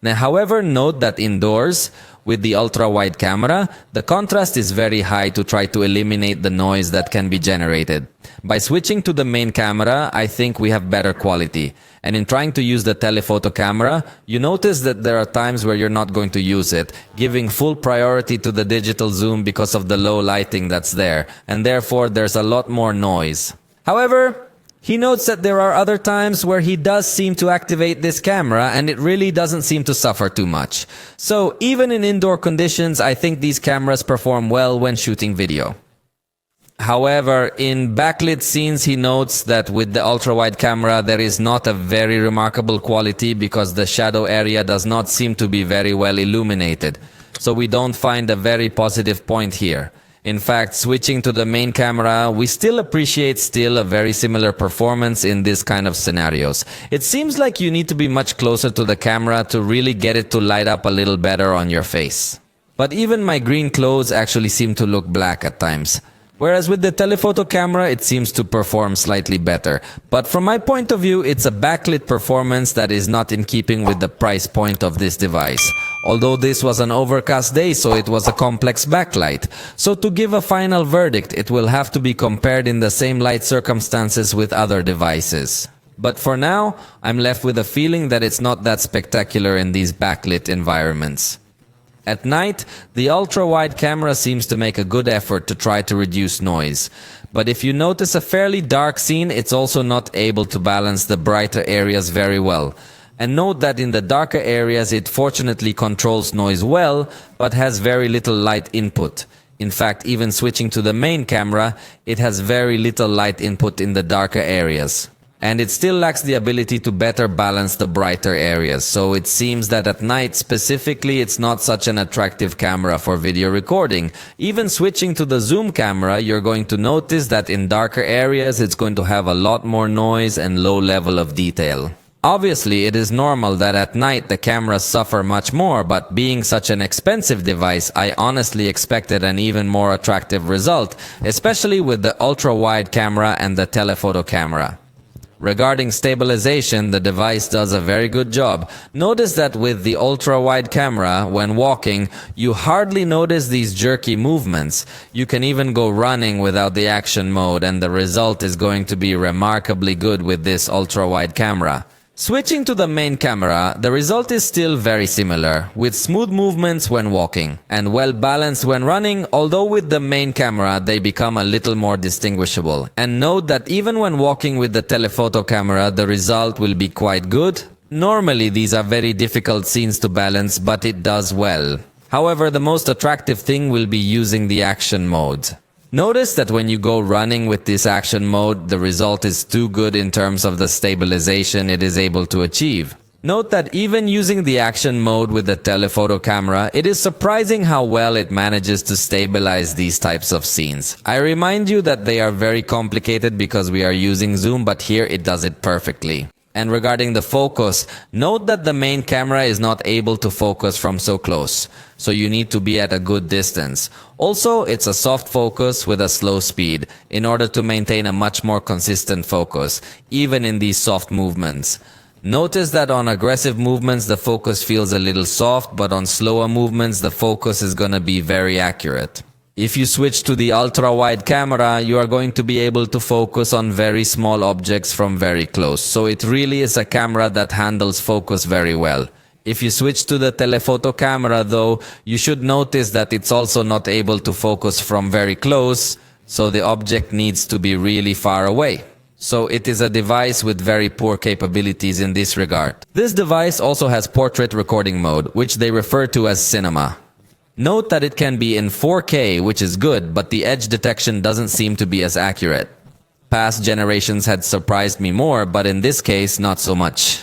Now, however, note that indoors, with the ultra-wide camera, the contrast is very high to try to eliminate the noise that can be generated. By switching to the main camera, I think we have better quality. And in trying to use the telephoto camera, you notice that there are times where you're not going to use it, giving full priority to the digital zoom because of the low lighting that's there, and therefore there's a lot more noise. However, He notes that there are other times where he does seem to activate this camera and it really doesn't seem to suffer too much. So even in indoor conditions, I think these cameras perform well when shooting video. However, in backlit scenes, he notes that with the ultra-wide camera, there is not a very remarkable quality because the shadow area does not seem to be very well illuminated. So we don't find a very positive point here. In fact, switching to the main camera, we still appreciate a very similar performance in this kind of scenarios. It seems like you need to be much closer to the camera to really get it to light up a little better on your face. But even my green clothes actually seem to look black at times. Whereas with the telephoto camera, it seems to perform slightly better. But from my point of view, it's a backlit performance that is not in keeping with the price point of this device. Although this was an overcast day, so it was a complex backlight. So to give a final verdict, it will have to be compared in the same light circumstances with other devices. But for now, I'm left with a feeling that it's not that spectacular in these backlit environments. At night, the ultra-wide camera seems to make a good effort to try to reduce noise. But if you notice a fairly dark scene, it's also not able to balance the brighter areas very well. And note that in the darker areas, it fortunately controls noise well, but has very little light input. In fact, even switching to the main camera, it has very little light input in the darker areas. And it still lacks the ability to better balance the brighter areas. So it seems that at night specifically, it's not such an attractive camera for video recording. Even switching to the zoom camera, you're going to notice that in darker areas, it's going to have a lot more noise and low level of detail. Obviously, it is normal that at night the cameras suffer much more, but being such an expensive device, I honestly expected an even more attractive result, especially with the ultra-wide camera and the telephoto camera. Regarding stabilization, the device does a very good job. Notice that with the ultra-wide camera, when walking, you hardly notice these jerky movements. You can even go running without the action mode, and the result is going to be remarkably good with this ultra-wide camera. Switching to the main camera, the result is still very similar, with smooth movements when walking, and well balanced when running, although with the main camera they become a little more distinguishable. And note that even when walking with the telephoto camera, the result will be quite good. Normally these are very difficult scenes to balance, but it does well. However, the most attractive thing will be using the action mode. Notice that when you go running with this action mode, the result is too good in terms of the stabilization it is able to achieve. Note that even using the action mode with the telephoto camera, it is surprising how well it manages to stabilize these types of scenes. I remind you that they are very complicated because we are using zoom, but here it does it perfectly. And regarding the focus, note that the main camera is not able to focus from so close, so you need to be at a good distance. Also, it's a soft focus with a slow speed, in order to maintain a much more consistent focus, even in these soft movements. Notice that on aggressive movements, the focus feels a little soft, but on slower movements, the focus is gonna be very accurate. If you switch to the ultra-wide camera, you are going to be able to focus on very small objects from very close. So it really is a camera that handles focus very well. If you switch to the telephoto camera though, you should notice that it's also not able to focus from very close, so the object needs to be really far away. So it is a device with very poor capabilities in this regard. This device also has portrait recording mode, which they refer to as cinema. Note that it can be in 4K, which is good, but the edge detection doesn't seem to be as accurate. Past generations had surprised me more, but in this case, not so much.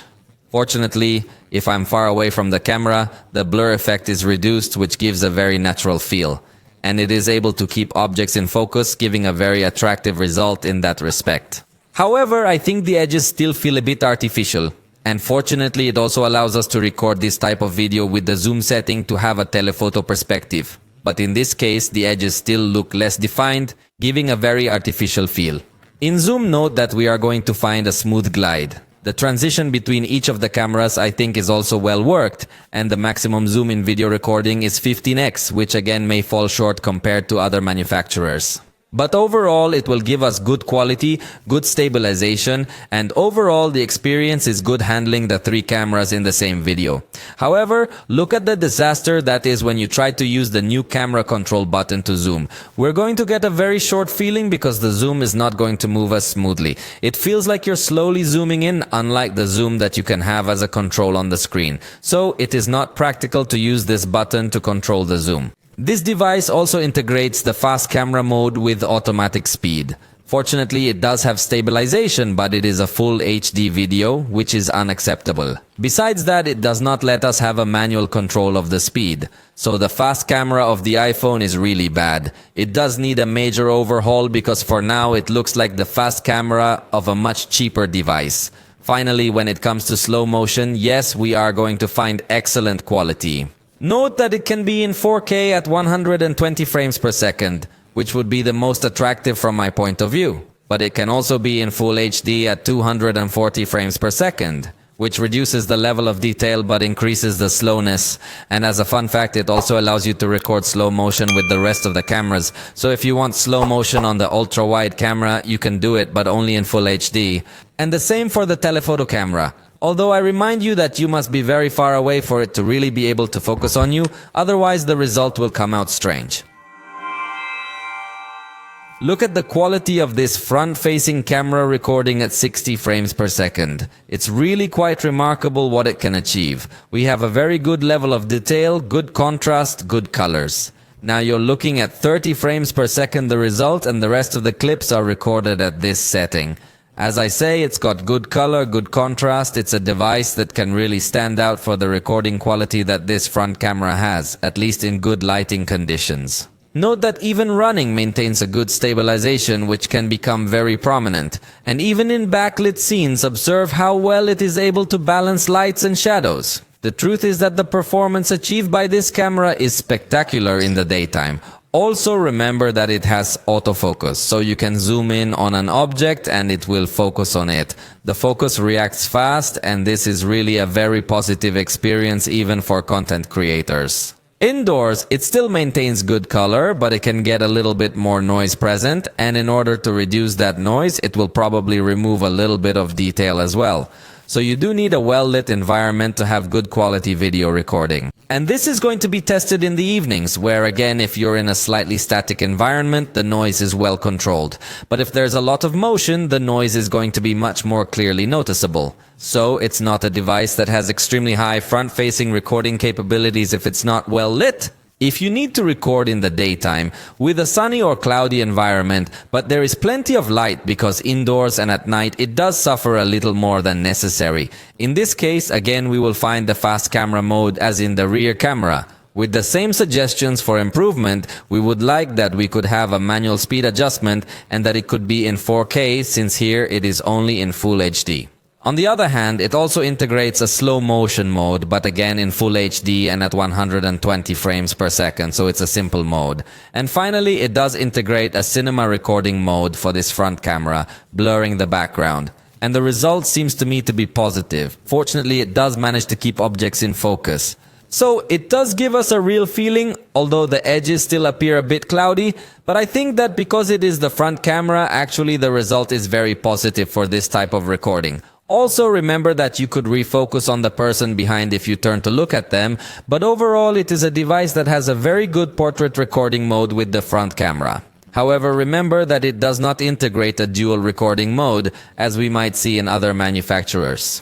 Fortunately, if I'm far away from the camera, the blur effect is reduced, which gives a very natural feel. And it is able to keep objects in focus, giving a very attractive result in that respect. However, I think the edges still feel a bit artificial. And fortunately, it also allows us to record this type of video with the zoom setting to have a telephoto perspective. But in this case, the edges still look less defined, giving a very artificial feel. In zoom, note that we are going to find a smooth glide. The transition between each of the cameras I think is also well worked, and the maximum zoom in video recording is 15x, which again may fall short compared to other manufacturers. But overall, it will give us good quality, good stabilization, and overall the experience is good handling the three cameras in the same video. However, look at the disaster that is when you try to use the new camera control button to zoom. We're going to get a very short feeling because the zoom is not going to move as smoothly. It feels like you're slowly zooming in, unlike the zoom that you can have as a control on the screen. So it is not practical to use this button to control the zoom. This device also integrates the fast camera mode with automatic speed. Fortunately, it does have stabilization, but it is a full HD video, which is unacceptable. Besides that, it does not let us have a manual control of the speed. So the fast camera of the iPhone is really bad. It does need a major overhaul because for now it looks like the fast camera of a much cheaper device. Finally, when it comes to slow motion, yes, we are going to find excellent quality. Note that it can be in 4K at 120 frames per second, which would be the most attractive from my point of view. But it can also be in Full HD at 240 frames per second, which reduces the level of detail but increases the slowness. And as a fun fact, it also allows you to record slow motion with the rest of the cameras. So if you want slow motion on the ultra-wide camera, you can do it, but only in Full HD. And the same for the telephoto camera. Although I remind you that you must be very far away for it to really be able to focus on you, otherwise the result will come out strange. Look at the quality of this front-facing camera recording at 60 frames per second. It's really quite remarkable what it can achieve. We have a very good level of detail, good contrast, good colors. Now you're looking at 30 frames per second the result, and the rest of the clips are recorded at this setting. As I say, it's got good color, good contrast. It's a device that can really stand out for the recording quality that this front camera has, at least in good lighting conditions. Note that even running maintains a good stabilization, which can become very prominent. And even in backlit scenes, observe how well it is able to balance lights and shadows. The truth is that the performance achieved by this camera is spectacular in the daytime. Also remember that it has autofocus, so you can zoom in on an object and it will focus on it. The focus reacts fast, and this is really a very positive experience even for content creators. Indoors, it still maintains good color, but it can get a little bit more noise present, and in order to reduce that noise, it will probably remove a little bit of detail as well. So you do need a well-lit environment to have good quality video recording. And this is going to be tested in the evenings, where again, if you're in a slightly static environment, the noise is well controlled. But if there's a lot of motion, the noise is going to be much more clearly noticeable. So it's not a device that has extremely high front-facing recording capabilities if it's not well lit. If you need to record in the daytime with a sunny or cloudy environment, but there is plenty of light because indoors and at night it does suffer a little more than necessary. In this case, again, we will find the fast camera mode as in the rear camera. With the same suggestions for improvement, we would like that we could have a manual speed adjustment and that it could be in 4K, since here it is only in Full HD. On the other hand, it also integrates a slow motion mode, but again in Full HD and at 120 frames per second, so it's a simple mode. And finally, it does integrate a cinema recording mode for this front camera, blurring the background. And the result seems to me to be positive. Fortunately, it does manage to keep objects in focus. So it does give us a real feeling, although the edges still appear a bit cloudy, but I think that because it is the front camera, actually the result is very positive for this type of recording. Also remember that you could refocus on the person behind if you turn to look at them, but overall it is a device that has a very good portrait recording mode with the front camera. However, remember that it does not integrate a dual recording mode, as we might see in other manufacturers.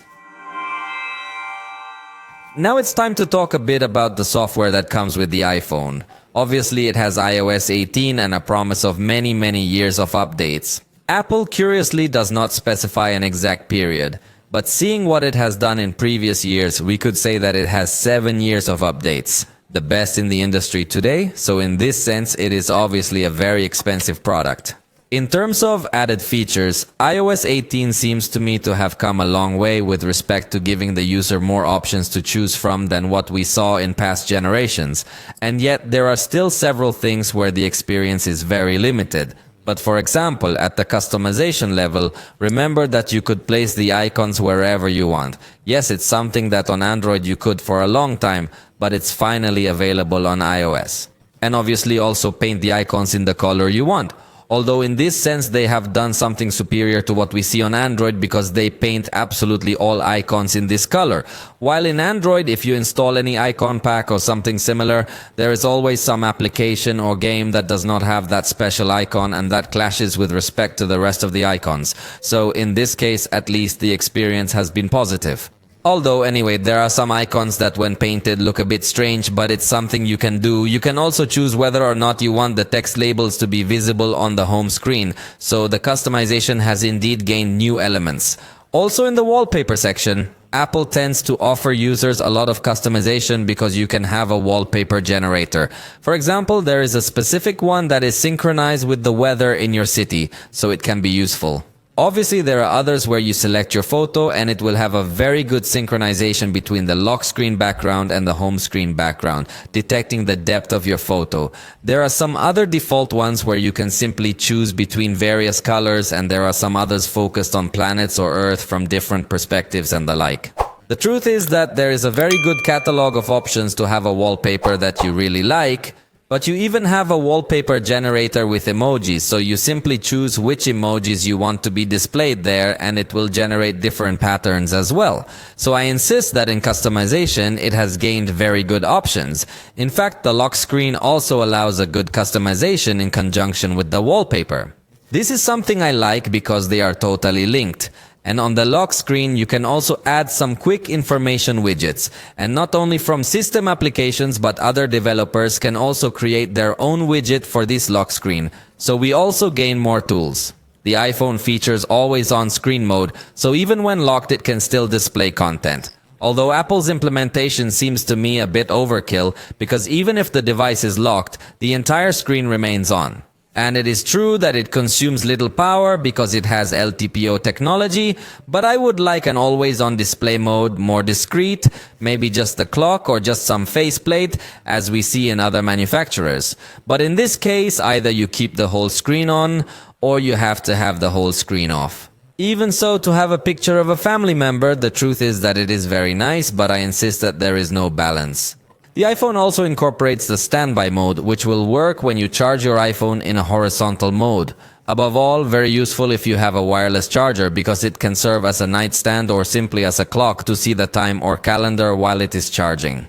Now it's time to talk a bit about the software that comes with the iPhone. Obviously it has iOS 18 and a promise of many years of updates. Apple curiously does not specify an exact period, but seeing what it has done in previous years, we could say that it has 7 years of updates, the best in the industry today, so in this sense it is obviously a very expensive product. In terms of added features, iOS 18 seems to me to have come a long way with respect to giving the user more options to choose from than what we saw in past generations, and yet there are still several things where the experience is very limited. But for example, at the customization level, remember that you could place the icons wherever you want. Yes, it's something that on Android you could for a long time, but it's finally available on iOS. And obviously also paint the icons in the color you want. Although in this sense they have done something superior to what we see on Android because they paint absolutely all icons in this color. While in Android, if you install any icon pack or something similar, there is always some application or game that does not have that special icon and that clashes with respect to the rest of the icons. So in this case, at least the experience has been positive. Although anyway, there are some icons that when painted look a bit strange, but it's something you can do. You can also choose whether or not you want the text labels to be visible on the home screen. So the customization has indeed gained new elements. Also in the wallpaper section, Apple tends to offer users a lot of customization because you can have a wallpaper generator. For example, there is a specific one that is synchronized with the weather in your city, so it can be useful. Obviously, there are others where you select your photo and it will have a very good synchronization between the lock screen background and the home screen background, detecting the depth of your photo. There are some other default ones where you can simply choose between various colors, and there are some others focused on planets or Earth from different perspectives and the like. The truth is that there is a very good catalog of options to have a wallpaper that you really like. But you even have a wallpaper generator with emojis, so you simply choose which emojis you want to be displayed there and it will generate different patterns as well. So I insist that in customization, it has gained very good options. In fact, the lock screen also allows a good customization in conjunction with the wallpaper. This is something I like because they are totally linked. And on the lock screen, you can also add some quick information widgets. And not only from system applications, but other developers can also create their own widget for this lock screen. So we also gain more tools. The iPhone features always-on screen mode, so even when locked, it can still display content. Although Apple's implementation seems to me a bit overkill, because even if the device is locked, the entire screen remains on. And it is true that it consumes little power because it has LTPO technology, but I would like an always-on display mode, more discreet, maybe just the clock or just some faceplate, as we see in other manufacturers. But in this case, either you keep the whole screen on, or you have to have the whole screen off. Even so, to have a picture of a family member, the truth is that it is very nice, but I insist that there is no balance. The iPhone also incorporates the standby mode, which will work when you charge your iPhone in a horizontal mode. Above all, very useful if you have a wireless charger because it can serve as a nightstand or simply as a clock to see the time or calendar while it is charging.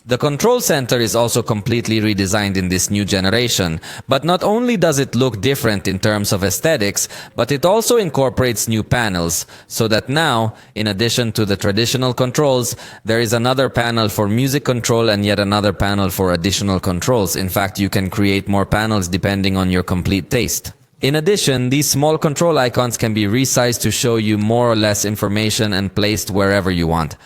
The control center is also completely redesigned in this new generation, but not only does it look different in terms of aesthetics, but it also incorporates new panels, so that now, in addition to the traditional controls, there is another panel for music control and yet another panel for additional controls. In fact, you can create more panels depending on your complete taste. In addition, these small control icons can be resized to show you more or less information and placed wherever you want.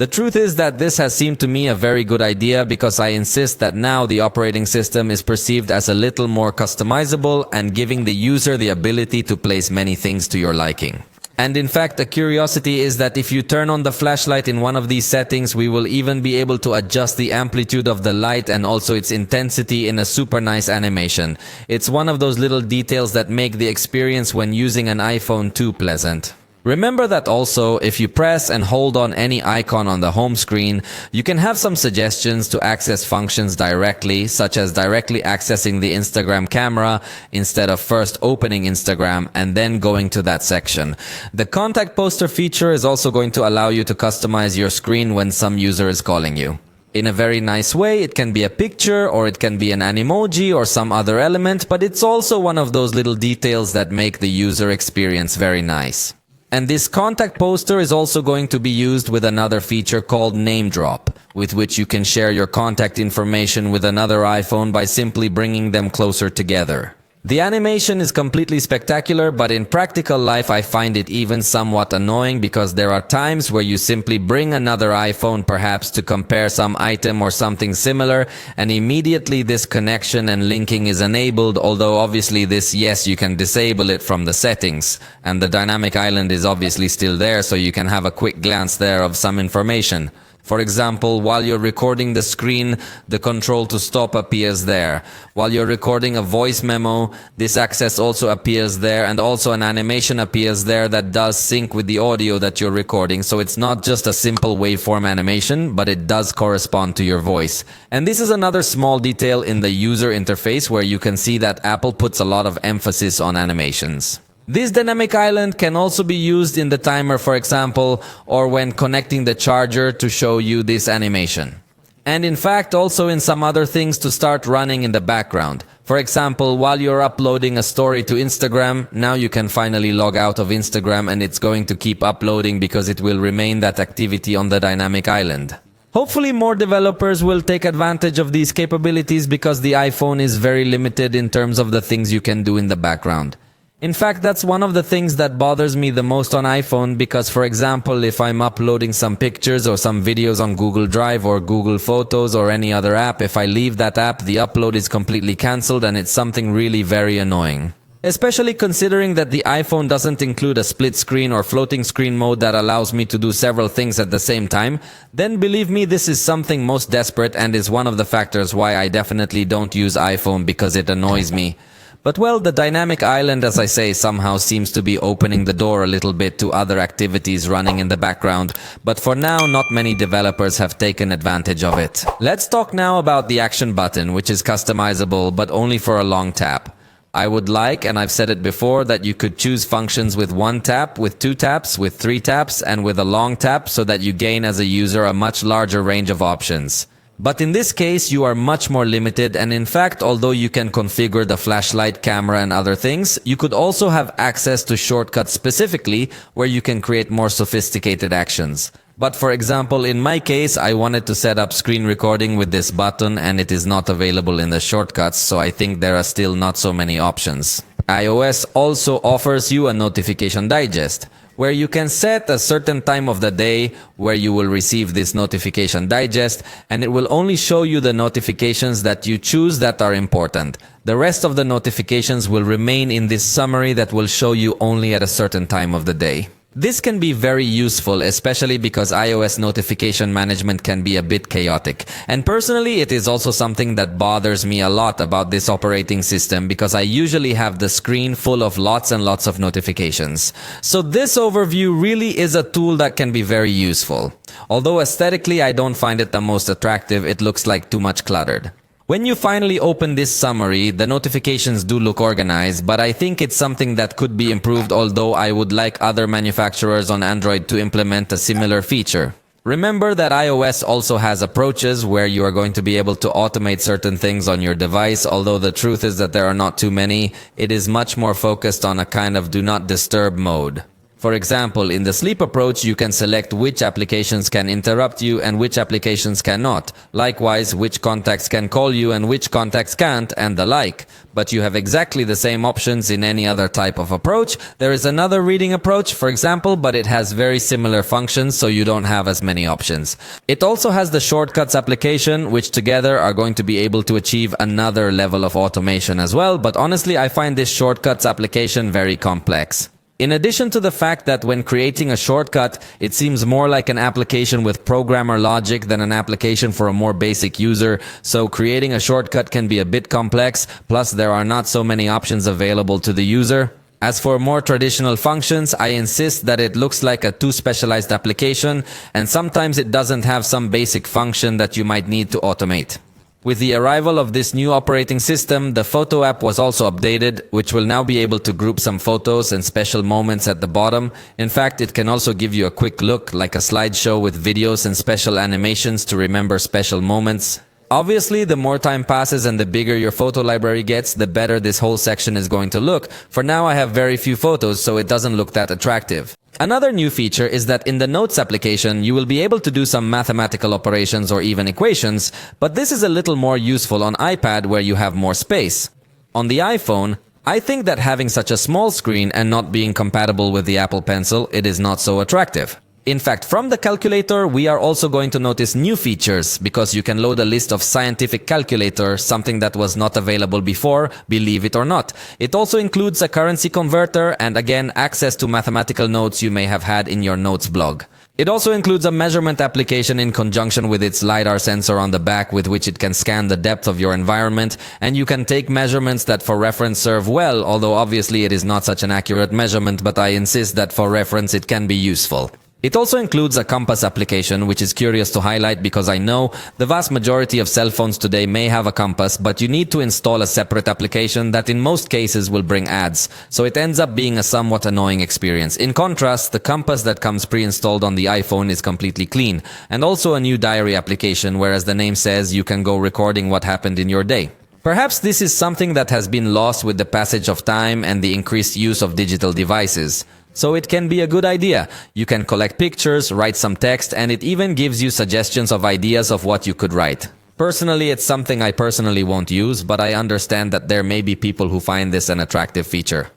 The truth is that this has seemed to me a very good idea because I insist that now the operating system is perceived as a little more customizable and giving the user the ability to place many things to your liking. And in fact, the curiosity is that if you turn on the flashlight in one of these settings, we will even be able to adjust the amplitude of the light and also its intensity in a super nice animation. It's one of those little details that make the experience when using an iPhone too pleasant. Remember that also, if you press and hold on any icon on the home screen, you can have some suggestions to access functions directly, such as directly accessing the Instagram camera instead of first opening Instagram and then going to that section. The contact poster feature is also going to allow you to customize your screen when some user is calling you. In a very nice way, it can be a picture or it can be an emoji or some other element, but it's also one of those little details that make the user experience very nice. And this contact poster is also going to be used with another feature called Name Drop, with which you can share your contact information with another iPhone by simply bringing them closer together. The animation is completely spectacular, but in practical life I find it even somewhat annoying because there are times where you simply bring another iPhone perhaps to compare some item or something similar, and immediately this connection and linking is enabled, although obviously this, yes, you can disable it from the settings, and the dynamic island is obviously still there, so you can have a quick glance there of some information. For example, while you're recording the screen, the control to stop appears there. While you're recording a voice memo, this access also appears there, and also an animation appears there that does sync with the audio that you're recording. So it's not just a simple waveform animation, but it does correspond to your voice. And this is another small detail in the user interface where you can see that Apple puts a lot of emphasis on animations. This dynamic island can also be used in the timer, for example, or when connecting the charger to show you this animation. And in fact, also in some other things to start running in the background. For example, while you're uploading a story to Instagram, now you can finally log out of Instagram and it's going to keep uploading because it will remain that activity on the dynamic island. Hopefully more developers will take advantage of these capabilities because the iPhone is very limited in terms of the things you can do in the background. In fact, that's one of the things that bothers me the most on iPhone because, for example, if I'm uploading some pictures or some videos on Google Drive or Google Photos or any other app, if I leave that app, the upload is completely cancelled and it's something really very annoying. Especially considering that the iPhone doesn't include a split screen or floating screen mode that allows me to do several things at the same time, then believe me, this is something most desperate and is one of the factors why I definitely don't use iPhone because it annoys me. But well, the dynamic island, as I say, somehow seems to be opening the door a little bit to other activities running in the background. But for now, not many developers have taken advantage of it. Let's talk now about the action button, which is customizable, but only for a long tap. I would like, and I've said it before, that you could choose functions with one tap, with two taps, with three taps, and with a long tap so that you gain as a user a much larger range of options. But in this case, you are much more limited, and in fact, although you can configure the flashlight, camera and other things, you could also have access to shortcuts specifically where you can create more sophisticated actions. But for example, in my case, I wanted to set up screen recording with this button and it is not available in the shortcuts, so I think there are still not so many options. iOS also offers you a notification digest, where you can set a certain time of the day where you will receive this notification digest, and it will only show you the notifications that you choose that are important. The rest of the notifications will remain in this summary that will show you only at a certain time of the day. This can be very useful, especially because iOS notification management can be a bit chaotic. And personally, it is also something that bothers me a lot about this operating system because I usually have the screen full of lots and lots of notifications. So this overview really is a tool that can be very useful. Although aesthetically I don't find it the most attractive, it looks like too much cluttered. When you finally open this summary, the notifications do look organized, but I think it's something that could be improved, although I would like other manufacturers on Android to implement a similar feature. Remember that iOS also has approaches where you are going to be able to automate certain things on your device, although the truth is that there are not too many. It is much more focused on a kind of do not disturb mode. For example, in the sleep approach, you can select which applications can interrupt you and which applications cannot. Likewise, which contacts can call you and which contacts can't, and the like. But you have exactly the same options in any other type of approach. There is another reading approach, for example, but it has very similar functions, so you don't have as many options. It also has the shortcuts application, which together are going to be able to achieve another level of automation as well, but honestly, I find this shortcuts application very complex. In addition to the fact that when creating a shortcut, it seems more like an application with programmer logic than an application for a more basic user, so creating a shortcut can be a bit complex, plus there are not so many options available to the user. As for more traditional functions, I insist that it looks like a too specialized application, and sometimes it doesn't have some basic function that you might need to automate. With the arrival of this new operating system, the photo app was also updated, which will now be able to group some photos and special moments at the bottom. In fact, it can also give you a quick look, like a slideshow with videos and special animations to remember special moments. Obviously, the more time passes and the bigger your photo library gets, the better this whole section is going to look. For now, I have very few photos, so it doesn't look that attractive. Another new feature is that in the Notes application, you will be able to do some mathematical operations or even equations, but this is a little more useful on iPad where you have more space. On the iPhone, I think that having such a small screen and not being compatible with the Apple Pencil, it is not so attractive. In fact, from the calculator, we are also going to notice new features because you can load a list of scientific calculator, something that was not available before, believe it or not. It also includes a currency converter and again, access to mathematical notes you may have had in your notes blog. It also includes a measurement application in conjunction with its LiDAR sensor on the back with which it can scan the depth of your environment, and you can take measurements that for reference serve well, although obviously it is not such an accurate measurement, but I insist that for reference it can be useful. It also includes a compass application, which is curious to highlight because I know the vast majority of cell phones today may have a compass, but you need to install a separate application that in most cases will bring ads, so it ends up being a somewhat annoying experience. In contrast, the compass that comes pre-installed on the iPhone is completely clean, and also a new diary application where, as the name says, you can go recording what happened in your day. Perhaps this is something that has been lost with the passage of time and the increased use of digital devices. So it can be a good idea. You can collect pictures, write some text, and it even gives you suggestions of ideas of what you could write. Personally, it's something I personally won't use, but I understand that there may be people who find this an attractive feature.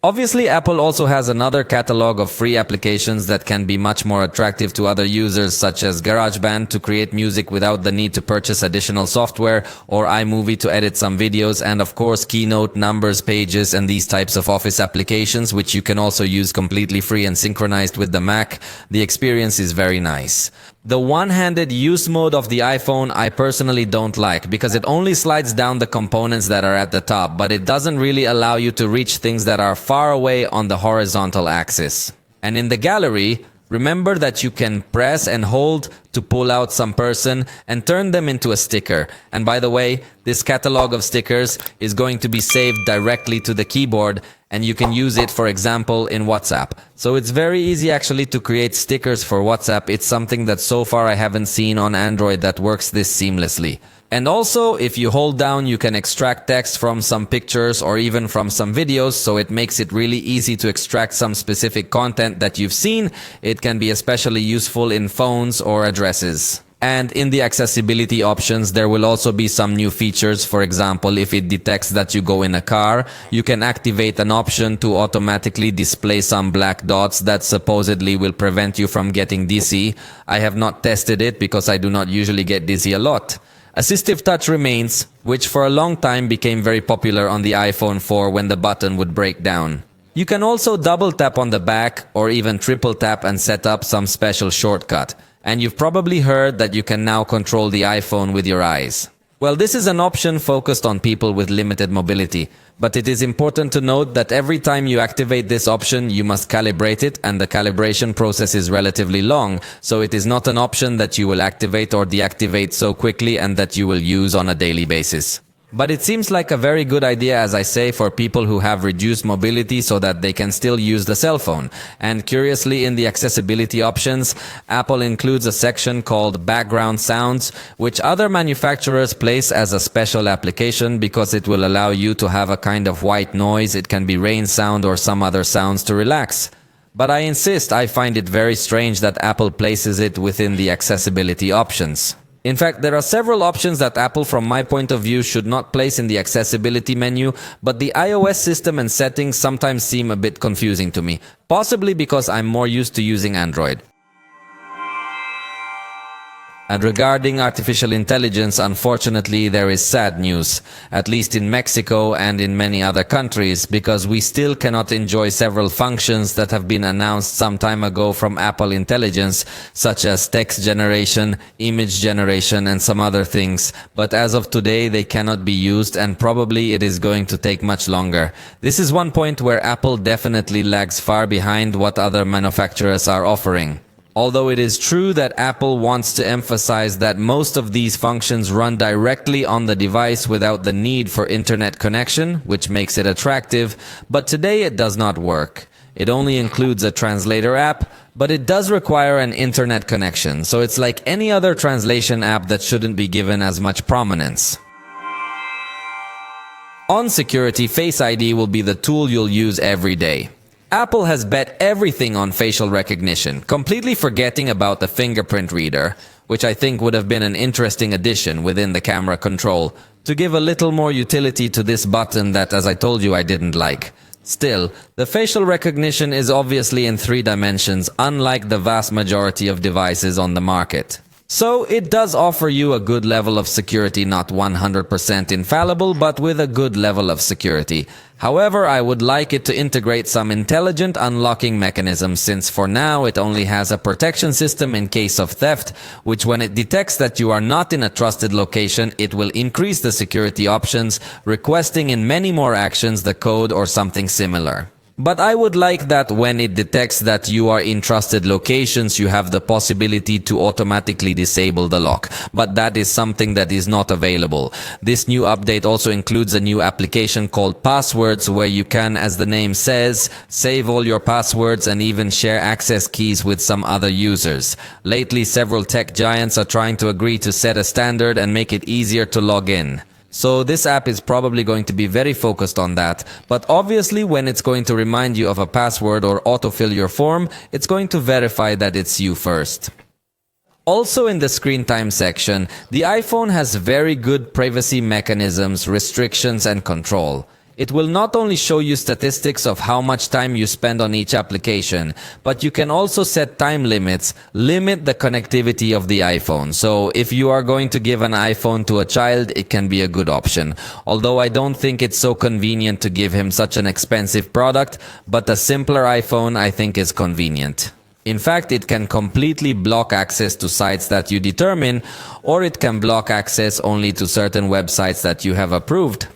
Obviously, Apple also has another catalog of free applications that can be much more attractive to other users, such as GarageBand to create music without the need to purchase additional software, or iMovie to edit some videos, and of course Keynote, Numbers, Pages, and these types of Office applications, which you can also use completely free and synchronized with the Mac. The experience is very nice. The one-handed use mode of the iPhone I personally don't like because it only slides down the components that are at the top, but it doesn't really allow you to reach things that are far away on the horizontal axis. And in the gallery, remember that you can press and hold to pull out some person and turn them into a sticker. And by the way, this catalog of stickers is going to be saved directly to the keyboard, and you can use it, for example, in WhatsApp. So it's very easy actually to create stickers for WhatsApp. It's something that so far I haven't seen on Android that works this seamlessly. And also, if you hold down, you can extract text from some pictures or even from some videos, so it makes it really easy to extract some specific content that you've seen. It can be especially useful in phones or addresses. And in the accessibility options, there will also be some new features. For example, if it detects that you go in a car, you can activate an option to automatically display some black dots that supposedly will prevent you from getting dizzy. I have not tested it because I do not usually get dizzy a lot. Assistive touch remains, which for a long time became very popular on the iPhone 4 when the button would break down. You can also double tap on the back or even triple tap and set up some special shortcut. And you've probably heard that you can now control the iPhone with your eyes. Well, this is an option focused on people with limited mobility, but it is important to note that every time you activate this option, you must calibrate it, and the calibration process is relatively long, so it is not an option that you will activate or deactivate so quickly and that you will use on a daily basis. But it seems like a very good idea, as I say, for people who have reduced mobility so that they can still use the cell phone. And curiously, in the accessibility options, Apple includes a section called Background Sounds, which other manufacturers place as a special application because it will allow you to have a kind of white noise. It can be rain sound or some other sounds to relax. But I insist, I find it very strange that Apple places it within the accessibility options. In fact, there are several options that Apple, from my point of view, should not place in the accessibility menu, but the iOS system and settings sometimes seem a bit confusing to me, possibly because I'm more used to using Android. And regarding artificial intelligence, unfortunately, there is sad news, at least in Mexico and in many other countries, because we still cannot enjoy several functions that have been announced some time ago from Apple Intelligence, such as text generation, image generation, and some other things. But as of today, they cannot be used, and probably it is going to take much longer. This is one point where Apple definitely lags far behind what other manufacturers are offering. Although it is true that Apple wants to emphasize that most of these functions run directly on the device without the need for internet connection, which makes it attractive, but today it does not work. It only includes a translator app, but it does require an internet connection, so it's like any other translation app that shouldn't be given as much prominence. On security, Face ID will be the tool you'll use every day. Apple has bet everything on facial recognition, completely forgetting about the fingerprint reader, which I think would have been an interesting addition within the camera control, to give a little more utility to this button that, as I told you, I didn't like. Still, the facial recognition is obviously in 3 dimensions, unlike the vast majority of devices on the market. So it does offer you a good level of security, not 100% infallible, but with a good level of security. However, I would like it to integrate some intelligent unlocking mechanisms, since for now it only has a protection system in case of theft, which when it detects that you are not in a trusted location, it will increase the security options, requesting in many more actions the code or something similar. But I would like that when it detects that you are in trusted locations, you have the possibility to automatically disable the lock. But that is something that is not available. This new update also includes a new application called Passwords, where you can, as the name says, save all your passwords and even share access keys with some other users. Lately, several tech giants are trying to agree to set a standard and make it easier to log in. So this app is probably going to be very focused on that, but obviously when it's going to remind you of a password or autofill your form, it's going to verify that it's you first. Also in the screen time section, the iPhone has very good privacy mechanisms, restrictions and control. It will not only show you statistics of how much time you spend on each application, but you can also set time limits, limit the connectivity of the iPhone. So if you are going to give an iPhone to a child, it can be a good option. Although I don't think it's so convenient to give him such an expensive product, but a simpler iPhone I think is convenient. In fact, it can completely block access to sites that you determine, or it can block access only to certain websites that you have approved.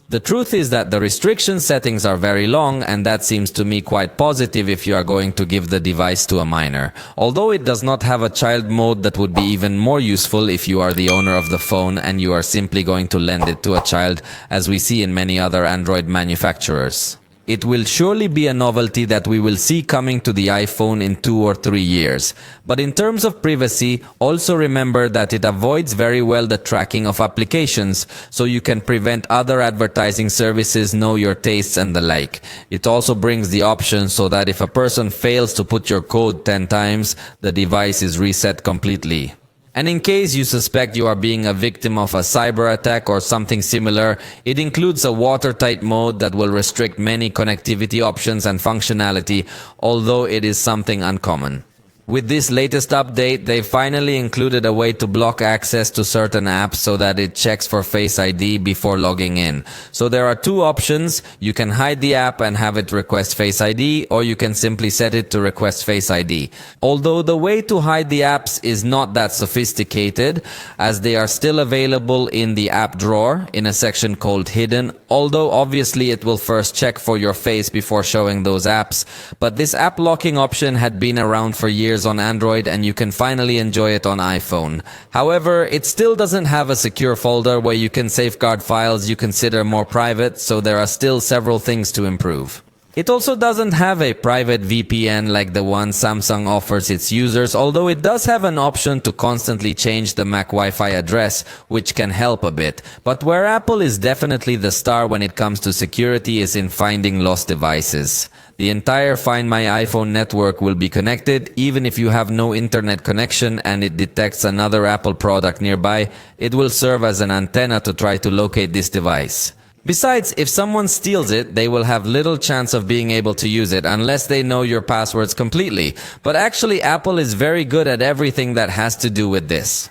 The truth is that the restriction settings are very long, and that seems to me quite positive if you are going to give the device to a minor. Although it does not have a child mode, that would be even more useful if you are the owner of the phone and you are simply going to lend it to a child, as we see in many other Android manufacturers. It will surely be a novelty that we will see coming to the iPhone in 2 or 3 years. But in terms of privacy, also remember that it avoids very well the tracking of applications, so you can prevent other advertising services know your tastes and the like. It also brings the option so that if a person fails to put your code 10 times, the device is reset completely. And in case you suspect you are being a victim of a cyber attack or something similar, it includes a watertight mode that will restrict many connectivity options and functionality, although it is something uncommon. With this latest update, they finally included a way to block access to certain apps so that it checks for Face ID before logging in. So there are two options. You can hide the app and have it request Face ID, or you can simply set it to request Face ID. Although the way to hide the apps is not that sophisticated, as they are still available in the app drawer in a section called Hidden, although obviously it will first check for your face before showing those apps. But this app locking option had been around for years on Android, and you can finally enjoy it on iPhone. However, it still doesn't have a secure folder where you can safeguard files you consider more private, so there are still several things to improve. It also doesn't have a private VPN like the one Samsung offers its users, although it does have an option to constantly change the MAC Wi-Fi address, which can help a bit. But where Apple is definitely the star when it comes to security is in finding lost devices. The entire Find My iPhone network will be connected, even if you have no internet connection and it detects another Apple product nearby, it will serve as an antenna to try to locate this device. Besides, if someone steals it, they will have little chance of being able to use it unless they know your passwords completely. But actually, Apple is very good at everything that has to do with this.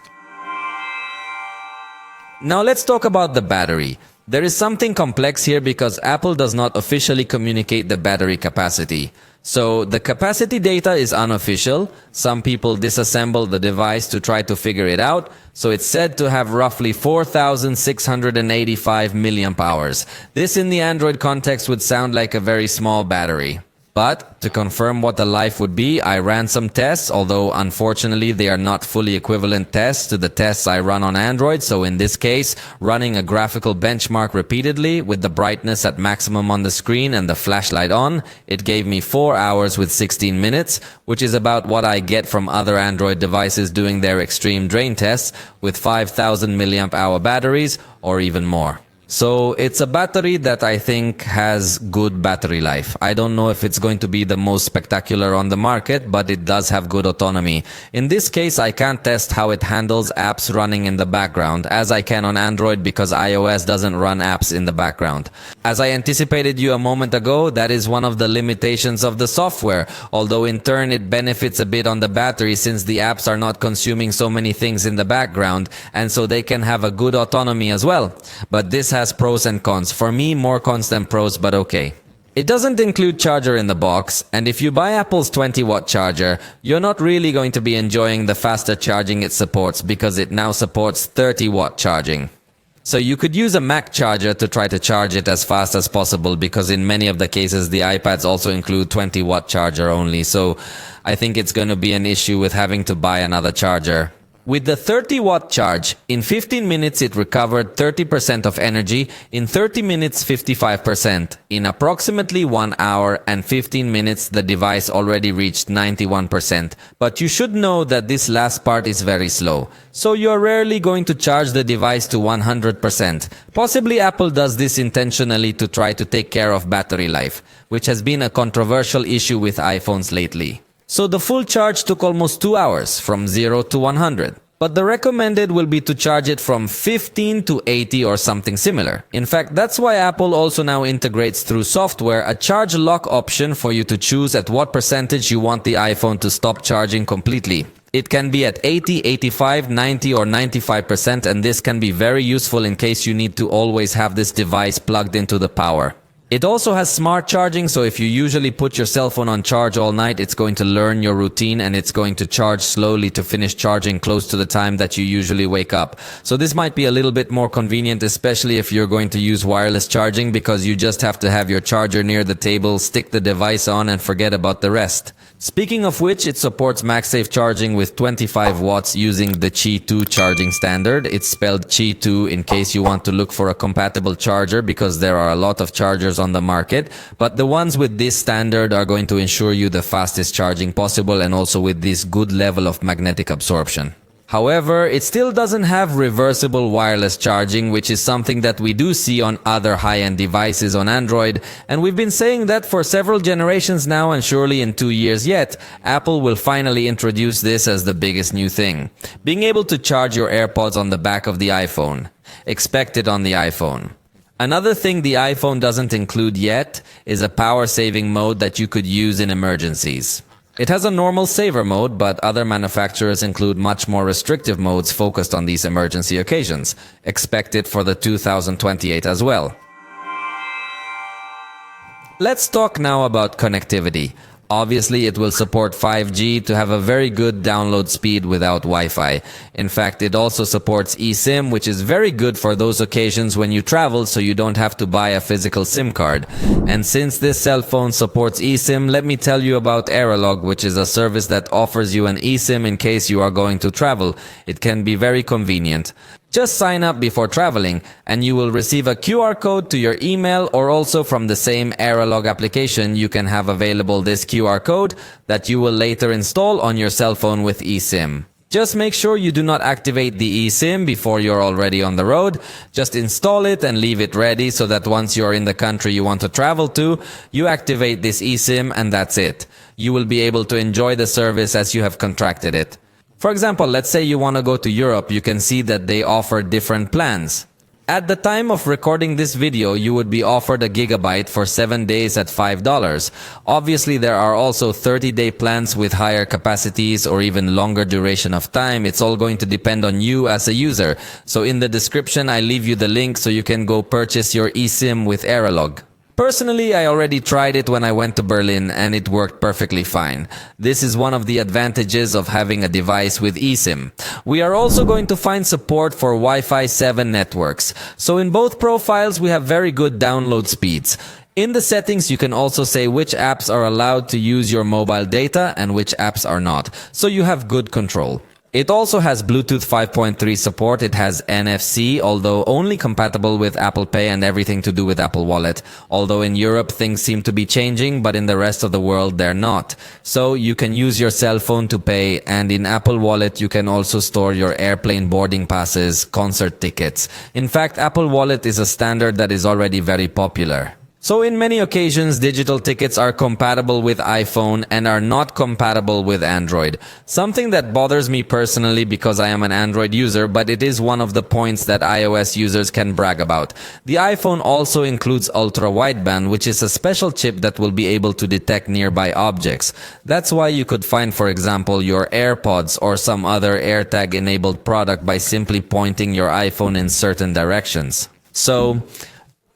Now let's talk about the battery. There is something complex here because Apple does not officially communicate the battery capacity. So the capacity data is unofficial. Some people disassemble the device to try to figure it out. So it's said to have roughly 4,685 milliamp hours. This in the Android context would sound like a very small battery. But to confirm what the life would be, I ran some tests, although unfortunately they are not fully equivalent tests to the tests I run on Android. So in this case, running a graphical benchmark repeatedly with the brightness at maximum on the screen and the flashlight on, it gave me 4 hours with 16 minutes, which is about what I get from other Android devices doing their extreme drain tests with 5,000 milliamp hour batteries or even more. So it's a battery that I think has good battery life. I don't know if it's going to be the most spectacular on the market, but it does have good autonomy. In this case, I can't test how it handles apps running in the background, as I can on Android because iOS doesn't run apps in the background. As I anticipated you a moment ago, that is one of the limitations of the software, although in turn it benefits a bit on the battery since the apps are not consuming so many things in the background, and so they can have a good autonomy as well. But this has pros and cons. For me, more cons than pros, but okay. It doesn't include charger in the box, and if you buy Apple's 20-watt charger, you're not really going to be enjoying the faster charging it supports because it now supports 30-watt charging. So you could use a Mac charger to try to charge it as fast as possible because in many of the cases the iPads also include 20-watt charger only, so I think it's going to be an issue with having to buy another charger. With the 30-watt charge, in 15 minutes it recovered 30% of energy, in 30 minutes 55%. In approximately 1 hour and 15 minutes the device already reached 91%. But you should know that this last part is very slow. So you're rarely going to charge the device to 100%. Possibly Apple does this intentionally to try to take care of battery life, which has been a controversial issue with iPhones lately. So the full charge took almost 2 hours, from 0 to 100. But the recommended will be to charge it from 15 to 80 or something similar. In fact, that's why Apple also now integrates through software a charge lock option for you to choose at what percentage you want the iPhone to stop charging completely. It can be at 80, 85, 90 or 95%, and this can be very useful in case you need to always have this device plugged into the power. It also has smart charging, so if you usually put your cell phone on charge all night, it's going to learn your routine and it's going to charge slowly to finish charging close to the time that you usually wake up. So this might be a little bit more convenient, especially if you're going to use wireless charging, because you just have to have your charger near the table, stick the device on and forget about the rest. Speaking of which, it supports MagSafe charging with 25 watts using the Qi 2 charging standard. It's spelled Qi 2 in case you want to look for a compatible charger, because there are a lot of chargers on the market, but the ones with this standard are going to ensure you the fastest charging possible and also with this good level of magnetic absorption. However, it still doesn't have reversible wireless charging, which is something that we do see on other high-end devices on Android, and we've been saying that for several generations now, and surely in 2 years yet, Apple will finally introduce this as the biggest new thing. Being able to charge your AirPods on the back of the iPhone. Expect it on the iPhone. Another thing the iPhone doesn't include yet is a power-saving mode that you could use in emergencies. It has a normal saver mode, but other manufacturers include much more restrictive modes focused on these emergency occasions. Expect it for the 2028 as well. Let's talk now about connectivity. Obviously, it will support 5G to have a very good download speed without Wi-Fi. In fact, it also supports eSIM, which is very good for those occasions when you travel so you don't have to buy a physical SIM card. And since this cell phone supports eSIM, let me tell you about Aerolog, which is a service that offers you an eSIM in case you are going to travel. It can be very convenient. Just sign up before traveling and you will receive a QR code to your email, or also from the same Aerolog application you can have available this QR code that you will later install on your cell phone with eSIM. Just make sure you do not activate the eSIM before you're already on the road. Just install it and leave it ready so that once you're in the country you want to travel to, you activate this eSIM and that's it. You will be able to enjoy the service as you have contracted it. For example, let's say you want to go to Europe, you can see that they offer different plans. At the time of recording this video, you would be offered a gigabyte for 7 days at $5. Obviously, there are also 30-day plans with higher capacities or even longer duration of time. It's all going to depend on you as a user. So in the description, I leave you the link so you can go purchase your eSIM with Aerolog. Personally, I already tried it when I went to Berlin and it worked perfectly fine. This is one of the advantages of having a device with eSIM. We are also going to find support for Wi-Fi 7 networks. So in both profiles, we have very good download speeds. In the settings, you can also say which apps are allowed to use your mobile data and which apps are not. So you have good control. It also has Bluetooth 5.3 support, it has NFC, although only compatible with Apple Pay and everything to do with Apple Wallet. Although in Europe things seem to be changing, but in the rest of the world they're not. So you can use your cell phone to pay, and in Apple Wallet you can also store your airplane boarding passes, concert tickets. In fact, Apple Wallet is a standard that is already very popular. So in many occasions, digital tickets are compatible with iPhone and are not compatible with Android. Something that bothers me personally because I am an Android user, but it is one of the points that iOS users can brag about. The iPhone also includes ultra-wideband, which is a special chip that will be able to detect nearby objects. That's why you could find, for example, your AirPods or some other AirTag-enabled product by simply pointing your iPhone in certain directions. So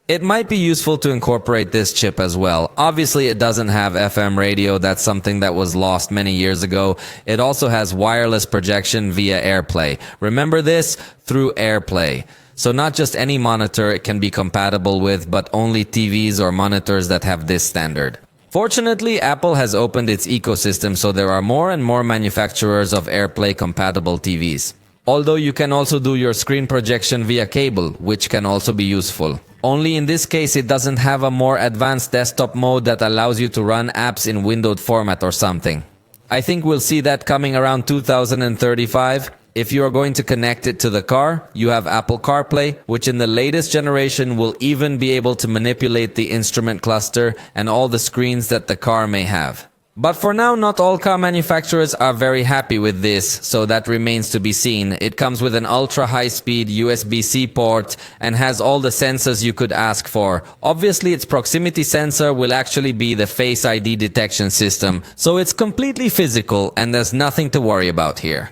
it might be useful to incorporate this chip as well. Obviously, it doesn't have FM radio. That's something that was lost many years ago. It also has wireless projection via AirPlay. Remember this? Through AirPlay. So not just any monitor it can be compatible with, but only TVs or monitors that have this standard. Fortunately, Apple has opened its ecosystem, so there are more and more manufacturers of AirPlay compatible TVs. Although you can also do your screen projection via cable, which can also be useful. Only in this case it doesn't have a more advanced desktop mode that allows you to run apps in windowed format or something. I think we'll see that coming around 2035. If you are going to connect it to the car, you have Apple CarPlay, which in the latest generation will even be able to manipulate the instrument cluster and all the screens that the car may have. But for now, not all car manufacturers are very happy with this, so that remains to be seen. It comes with an ultra-high-speed USB-C port and has all the sensors you could ask for. Obviously, its proximity sensor will actually be the Face ID detection system, so it's completely physical and there's nothing to worry about here.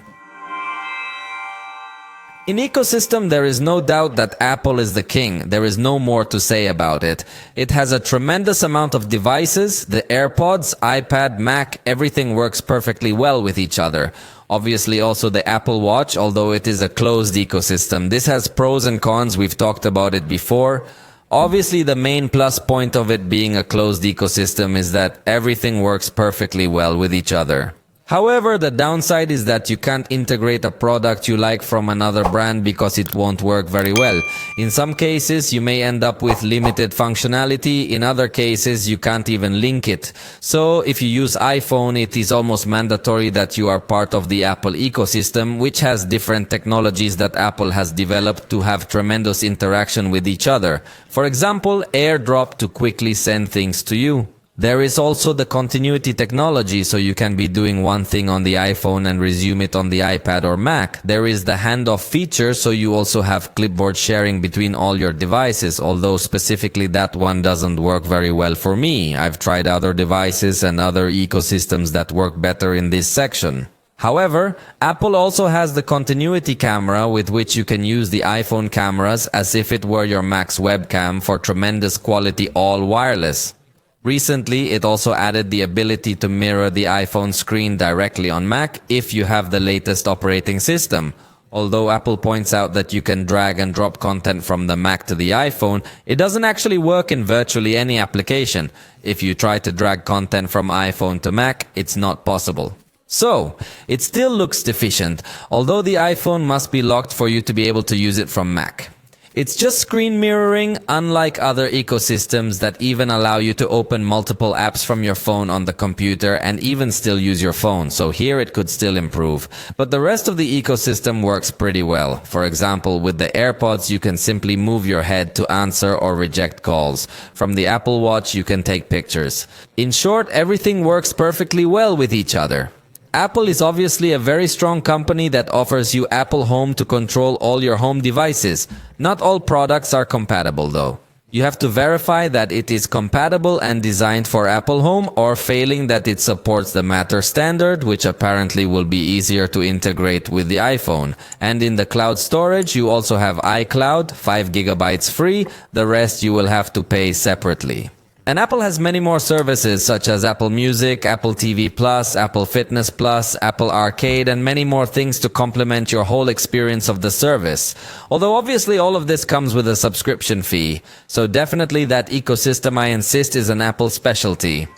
In ecosystem, there is no doubt that Apple is the king. There is no more to say about it. It has a tremendous amount of devices. The AirPods, iPad, Mac, everything works perfectly well with each other. Obviously also the Apple Watch, although it is a closed ecosystem. This has pros and cons. We've talked about it before. Obviously, the main plus point of it being a closed ecosystem is that everything works perfectly well with each other. However, the downside is that you can't integrate a product you like from another brand because it won't work very well. In some cases, you may end up with limited functionality. In other cases, you can't even link it. So, if you use iPhone, it is almost mandatory that you are part of the Apple ecosystem, which has different technologies that Apple has developed to have tremendous interaction with each other. For example, AirDrop to quickly send things to you. There is also the continuity technology, so you can be doing one thing on the iPhone and resume it on the iPad or Mac. There is the handoff feature, so you also have clipboard sharing between all your devices, although specifically that one doesn't work very well for me. I've tried other devices and other ecosystems that work better in this section. However, Apple also has the continuity camera with which you can use the iPhone cameras as if it were your Mac's webcam for tremendous quality all wireless. Recently, it also added the ability to mirror the iPhone screen directly on Mac if you have the latest operating system. Although Apple points out that you can drag and drop content from the Mac to the iPhone, it doesn't actually work in virtually any application. If you try to drag content from iPhone to Mac, it's not possible. So, it still looks deficient, although the iPhone must be locked for you to be able to use it from Mac. It's just screen mirroring, unlike other ecosystems that even allow you to open multiple apps from your phone on the computer and even still use your phone, so here it could still improve. But the rest of the ecosystem works pretty well. For example, with the AirPods you can simply move your head to answer or reject calls. From the Apple Watch you can take pictures. In short, everything works perfectly well with each other. Apple is obviously a very strong company that offers you Apple Home to control all your home devices. Not all products are compatible though. You have to verify that it is compatible and designed for Apple Home, or failing that it supports the Matter standard, which apparently will be easier to integrate with the iPhone. And in the cloud storage, you also have iCloud, 5 GB free, the rest you will have to pay separately. And Apple has many more services such as Apple Music, Apple TV Plus, Apple Fitness Plus, Apple Arcade, and many more things to complement your whole experience of the service. Although obviously all of this comes with a subscription fee. So definitely that ecosystem, I insist, is an Apple specialty.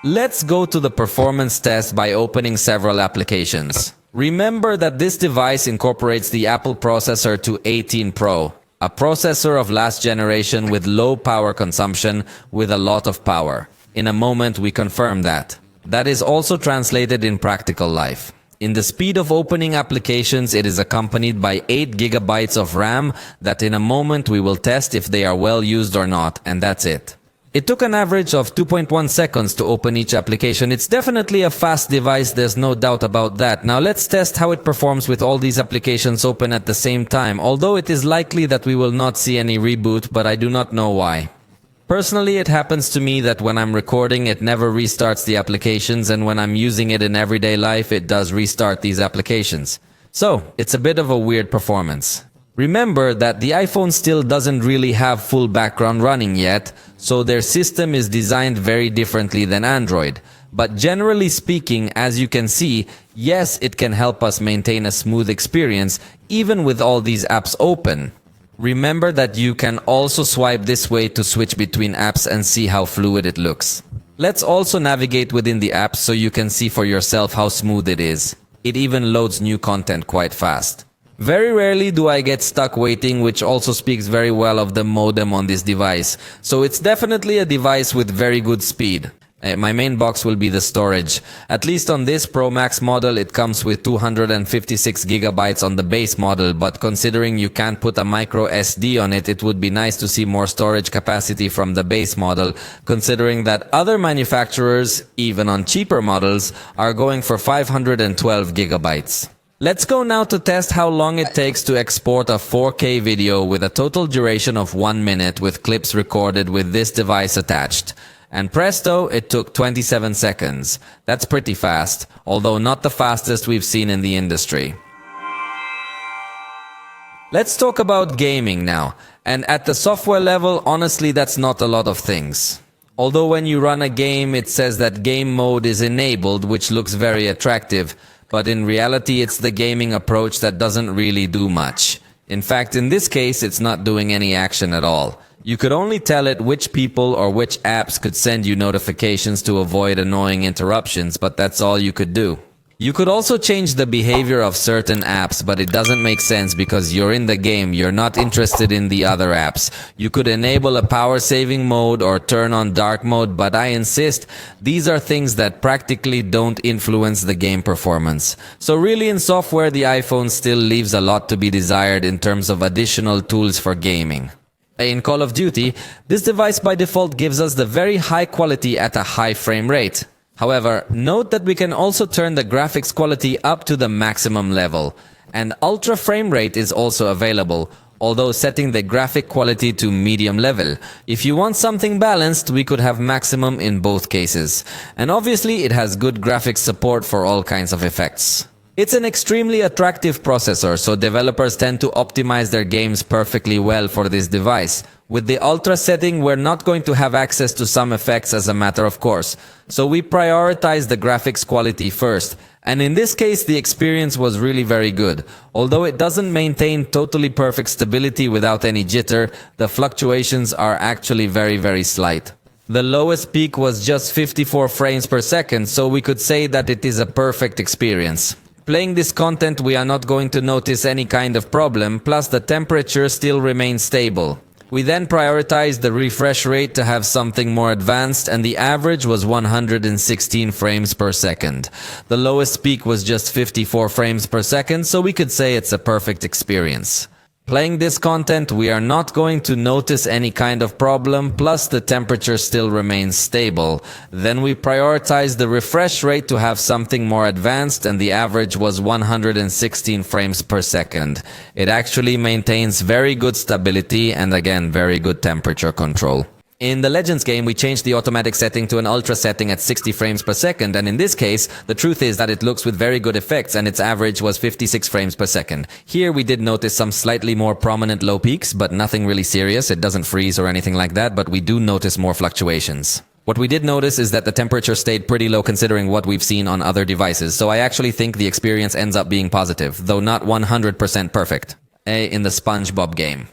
Let's go to the performance test by opening several applications. Remember that this device incorporates the Apple processor to 18 Pro, a processor of last generation with low power consumption with a lot of power. In a moment we confirm that. That is also translated in practical life. In the speed of opening applications, it is accompanied by 8 gigabytes of RAM that in a moment we will test if they are well used or not, and that's it. It took an average of 2.1 seconds to open each application. It's definitely a fast device, there's no doubt about that. Now let's test how it performs with all these applications open at the same time, although it is likely that we will not see any reboot, but I do not know why. Personally, it happens to me that when I'm recording, it never restarts the applications, and when I'm using it in everyday life, it does restart these applications. So, it's a bit of a weird performance. Remember that the iPhone still doesn't really have full background running yet, so their system is designed very differently than Android. But generally speaking, as you can see, yes, it can help us maintain a smooth experience even with all these apps open. Remember that you can also swipe this way to switch between apps and see how fluid it looks. Let's also navigate within the apps so you can see for yourself how smooth it is. It even loads new content quite fast. Very rarely do I get stuck waiting, which also speaks very well of the modem on this device. So it's definitely a device with very good speed. My main box will be the storage. At least on this Pro Max model, it comes with 256 gigabytes on the base model, but considering you can't put a micro SD on it, it would be nice to see more storage capacity from the base model, considering that other manufacturers, even on cheaper models, are going for 512 gigabytes. Let's go now to test how long it takes to export a 4K video with a total duration of 1 minute with clips recorded with this device attached. And presto, it took 27 seconds. That's pretty fast, although not the fastest we've seen in the industry. Let's talk about gaming now. And at the software level, honestly, that's not a lot of things. Although when you run a game, it says that game mode is enabled, which looks very attractive. But in reality, it's the gaming approach that doesn't really do much. In fact, in this case, it's not doing any action at all. You could only tell it which people or which apps could send you notifications to avoid annoying interruptions, but that's all you could do. You could also change the behavior of certain apps, but it doesn't make sense because you're in the game, you're not interested in the other apps. You could enable a power saving mode or turn on dark mode, but I insist, these are things that practically don't influence the game performance. So really in software, the iPhone still leaves a lot to be desired in terms of additional tools for gaming. In Call of Duty, this device by default gives us the very high quality at a high frame rate. However, note that we can also turn the graphics quality up to the maximum level, and ultra frame rate is also available, although setting the graphic quality to medium level. If you want something balanced, we could have maximum in both cases. And obviously, it has good graphics support for all kinds of effects. It's an extremely attractive processor, so developers tend to optimize their games perfectly well for this device. With the Ultra setting, we're not going to have access to some effects as a matter of course, so we prioritize the graphics quality first. And in this case, the experience was really very good. Although it doesn't maintain totally perfect stability without any jitter, the fluctuations are actually very slight. The lowest peak was just 54 frames per second, so we could say that it is a perfect experience. Playing this content, we are not going to notice any kind of problem, plus the temperature still remains stable. We then prioritized the refresh rate to have something more advanced, and the average was 116 frames per second. The lowest peak was just 54 frames per second, so we could say it's a perfect experience. Playing this content, we are not going to notice any kind of problem, plus the temperature still remains stable. Then we prioritize the refresh rate to have something more advanced, and the average was 116 frames per second. It actually maintains very good stability and again, very good temperature control. In the Legends game, we changed the automatic setting to an ultra setting at 60 frames per second, and in this case, the truth is that it looks with very good effects and its average was 56 frames per second. Here we did notice some slightly more prominent low peaks, but nothing really serious. It doesn't freeze or anything like that, but we do notice more fluctuations. What we did notice is that the temperature stayed pretty low considering what we've seen on other devices, so I actually think the experience ends up being positive, though not 100% perfect. In the SpongeBob game.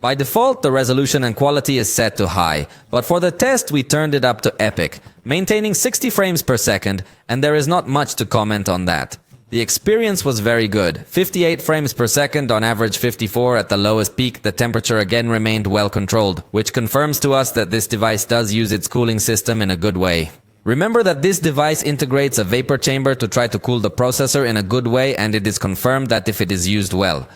By default, the resolution and quality is set to high, but for the test we turned it up to epic, maintaining 60 frames per second, and there is not much to comment on that. The experience was very good, 58 frames per second on average 54 at the lowest peak. The temperature again remained well controlled, which confirms to us that this device does use its cooling system in a good way. Remember that this device integrates a vapor chamber to try to cool the processor in a good way, and it is confirmed that if it is used well.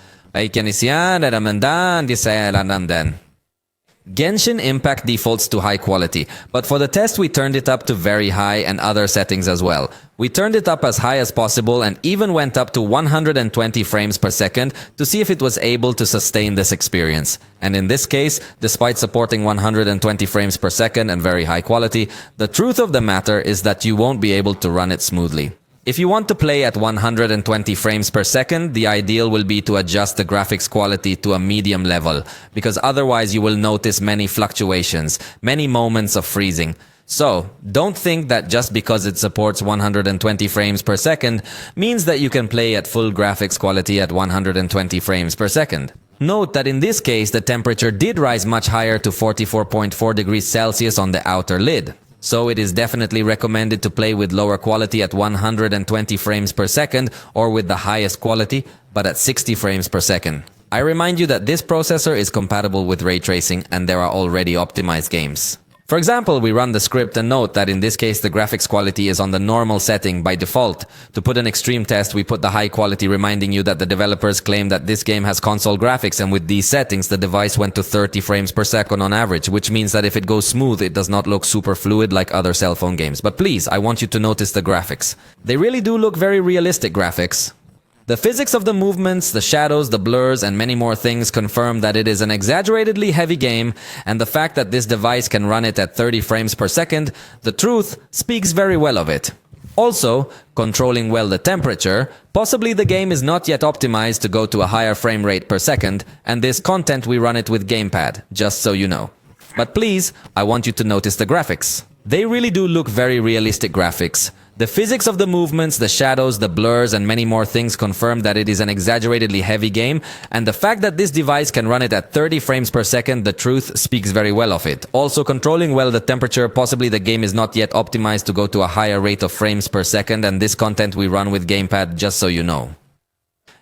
Genshin Impact defaults to high quality, but for the test we turned it up to very high and other settings as well. We turned it up as high as possible and even went up to 120 frames per second to see if it was able to sustain this experience. And in this case, despite supporting 120 frames per second and very high quality, the truth of the matter is that you won't be able to run it smoothly. If you want to play at 120 frames per second, the ideal will be to adjust the graphics quality to a medium level, because otherwise you will notice many fluctuations, many moments of freezing. So, don't think that just because it supports 120 frames per second means that you can play at full graphics quality at 120 frames per second. Note that in this case, the temperature did rise much higher to 44.4 degrees Celsius on the outer lid. So it is definitely recommended to play with lower quality at 120 frames per second or with the highest quality, but at 60 frames per second. I remind you that this processor is compatible with ray tracing and there are already optimized games. For example, we run the script and note that in this case the graphics quality is on the normal setting by default. To put an extreme test, we put the high quality, reminding you that the developers claim that this game has console graphics, and with these settings the device went to 30 frames per second on average, which means that if it goes smooth it does not look super fluid like other cell phone games. But please, I want you to notice the graphics. They really do look very realistic graphics. The physics of the movements, the shadows, the blurs, and many more things confirm that it is an exaggeratedly heavy game, and the fact that this device can run it at 30 frames per second, the truth, speaks very well of it. Also, controlling well the temperature, possibly the game is not yet optimized to go to a higher frame rate per second, and this content we run it with gamepad, just so you know. But please, I want you to notice the graphics. They really do look very realistic graphics. The physics of the movements, the shadows, the blurs, and many more things confirm that it is an exaggeratedly heavy game, and the fact that this device can run it at 30 frames per second, the truth, speaks very well of it. Also, controlling well the temperature, possibly the game is not yet optimized to go to a higher rate of frames per second, and this content we run with gamepad, just so you know.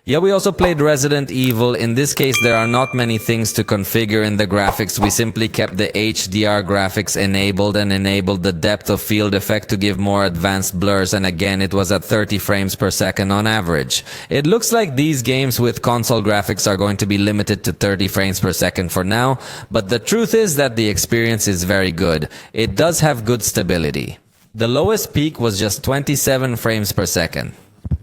Yeah, we also played Resident Evil. In this case, there are not many things to configure in the graphics. We simply kept the HDR graphics enabled and enabled the depth of field effect to give more advanced blurs, and again, it was at 30 frames per second on average. It looks like these games with console graphics are going to be limited to 30 frames per second for now, but the truth is that the experience is very good. It does have good stability. The lowest peak was just 27 frames per second.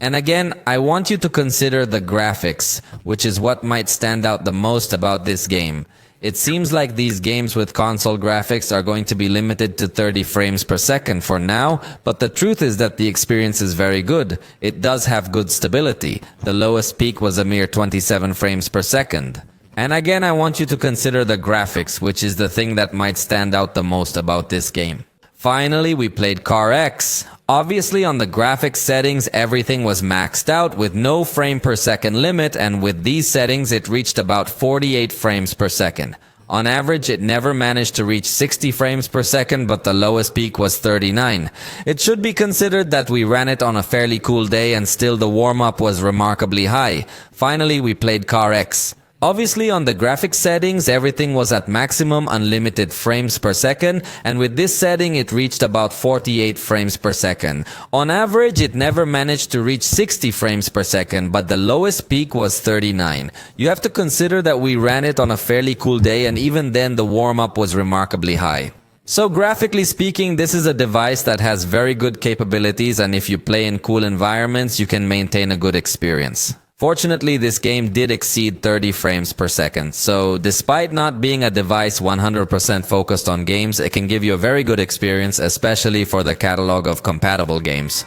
And again, I want you to consider the graphics, which is what might stand out the most about this game. It seems like these games with console graphics are going to be limited to 30 frames per second for now, but the truth is that the experience is very good. It does have good stability. The lowest peak was a mere 27 frames per second. And again, I want you to consider the graphics, which is the thing that might stand out the most about this game. Finally, we played Car X. Obviously, on the graphics settings, everything was maxed out with no frame per second limit, and with these settings, it reached about 48 frames per second. On average, it never managed to reach 60 frames per second, but the lowest peak was 39. It should be considered that we ran it on a fairly cool day, and still the warm-up was remarkably high. Finally, we played Car X. Obviously, on the graphics settings, everything was at maximum unlimited frames per second, and with this setting, it reached about 48 frames per second. On average, it never managed to reach 60 frames per second, but the lowest peak was 39. You have to consider that we ran it on a fairly cool day, and even then, the warm-up was remarkably high. So graphically speaking, this is a device that has very good capabilities, and if you play in cool environments, you can maintain a good experience. Fortunately, this game did exceed 30 frames per second, so despite not being a device 100% focused on games, it can give you a very good experience, especially for the catalog of compatible games.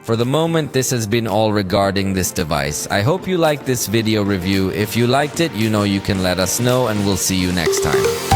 For the moment, this has been all regarding this device. I hope you liked this video review. If you liked it, you know you can let us know, and we'll see you next time.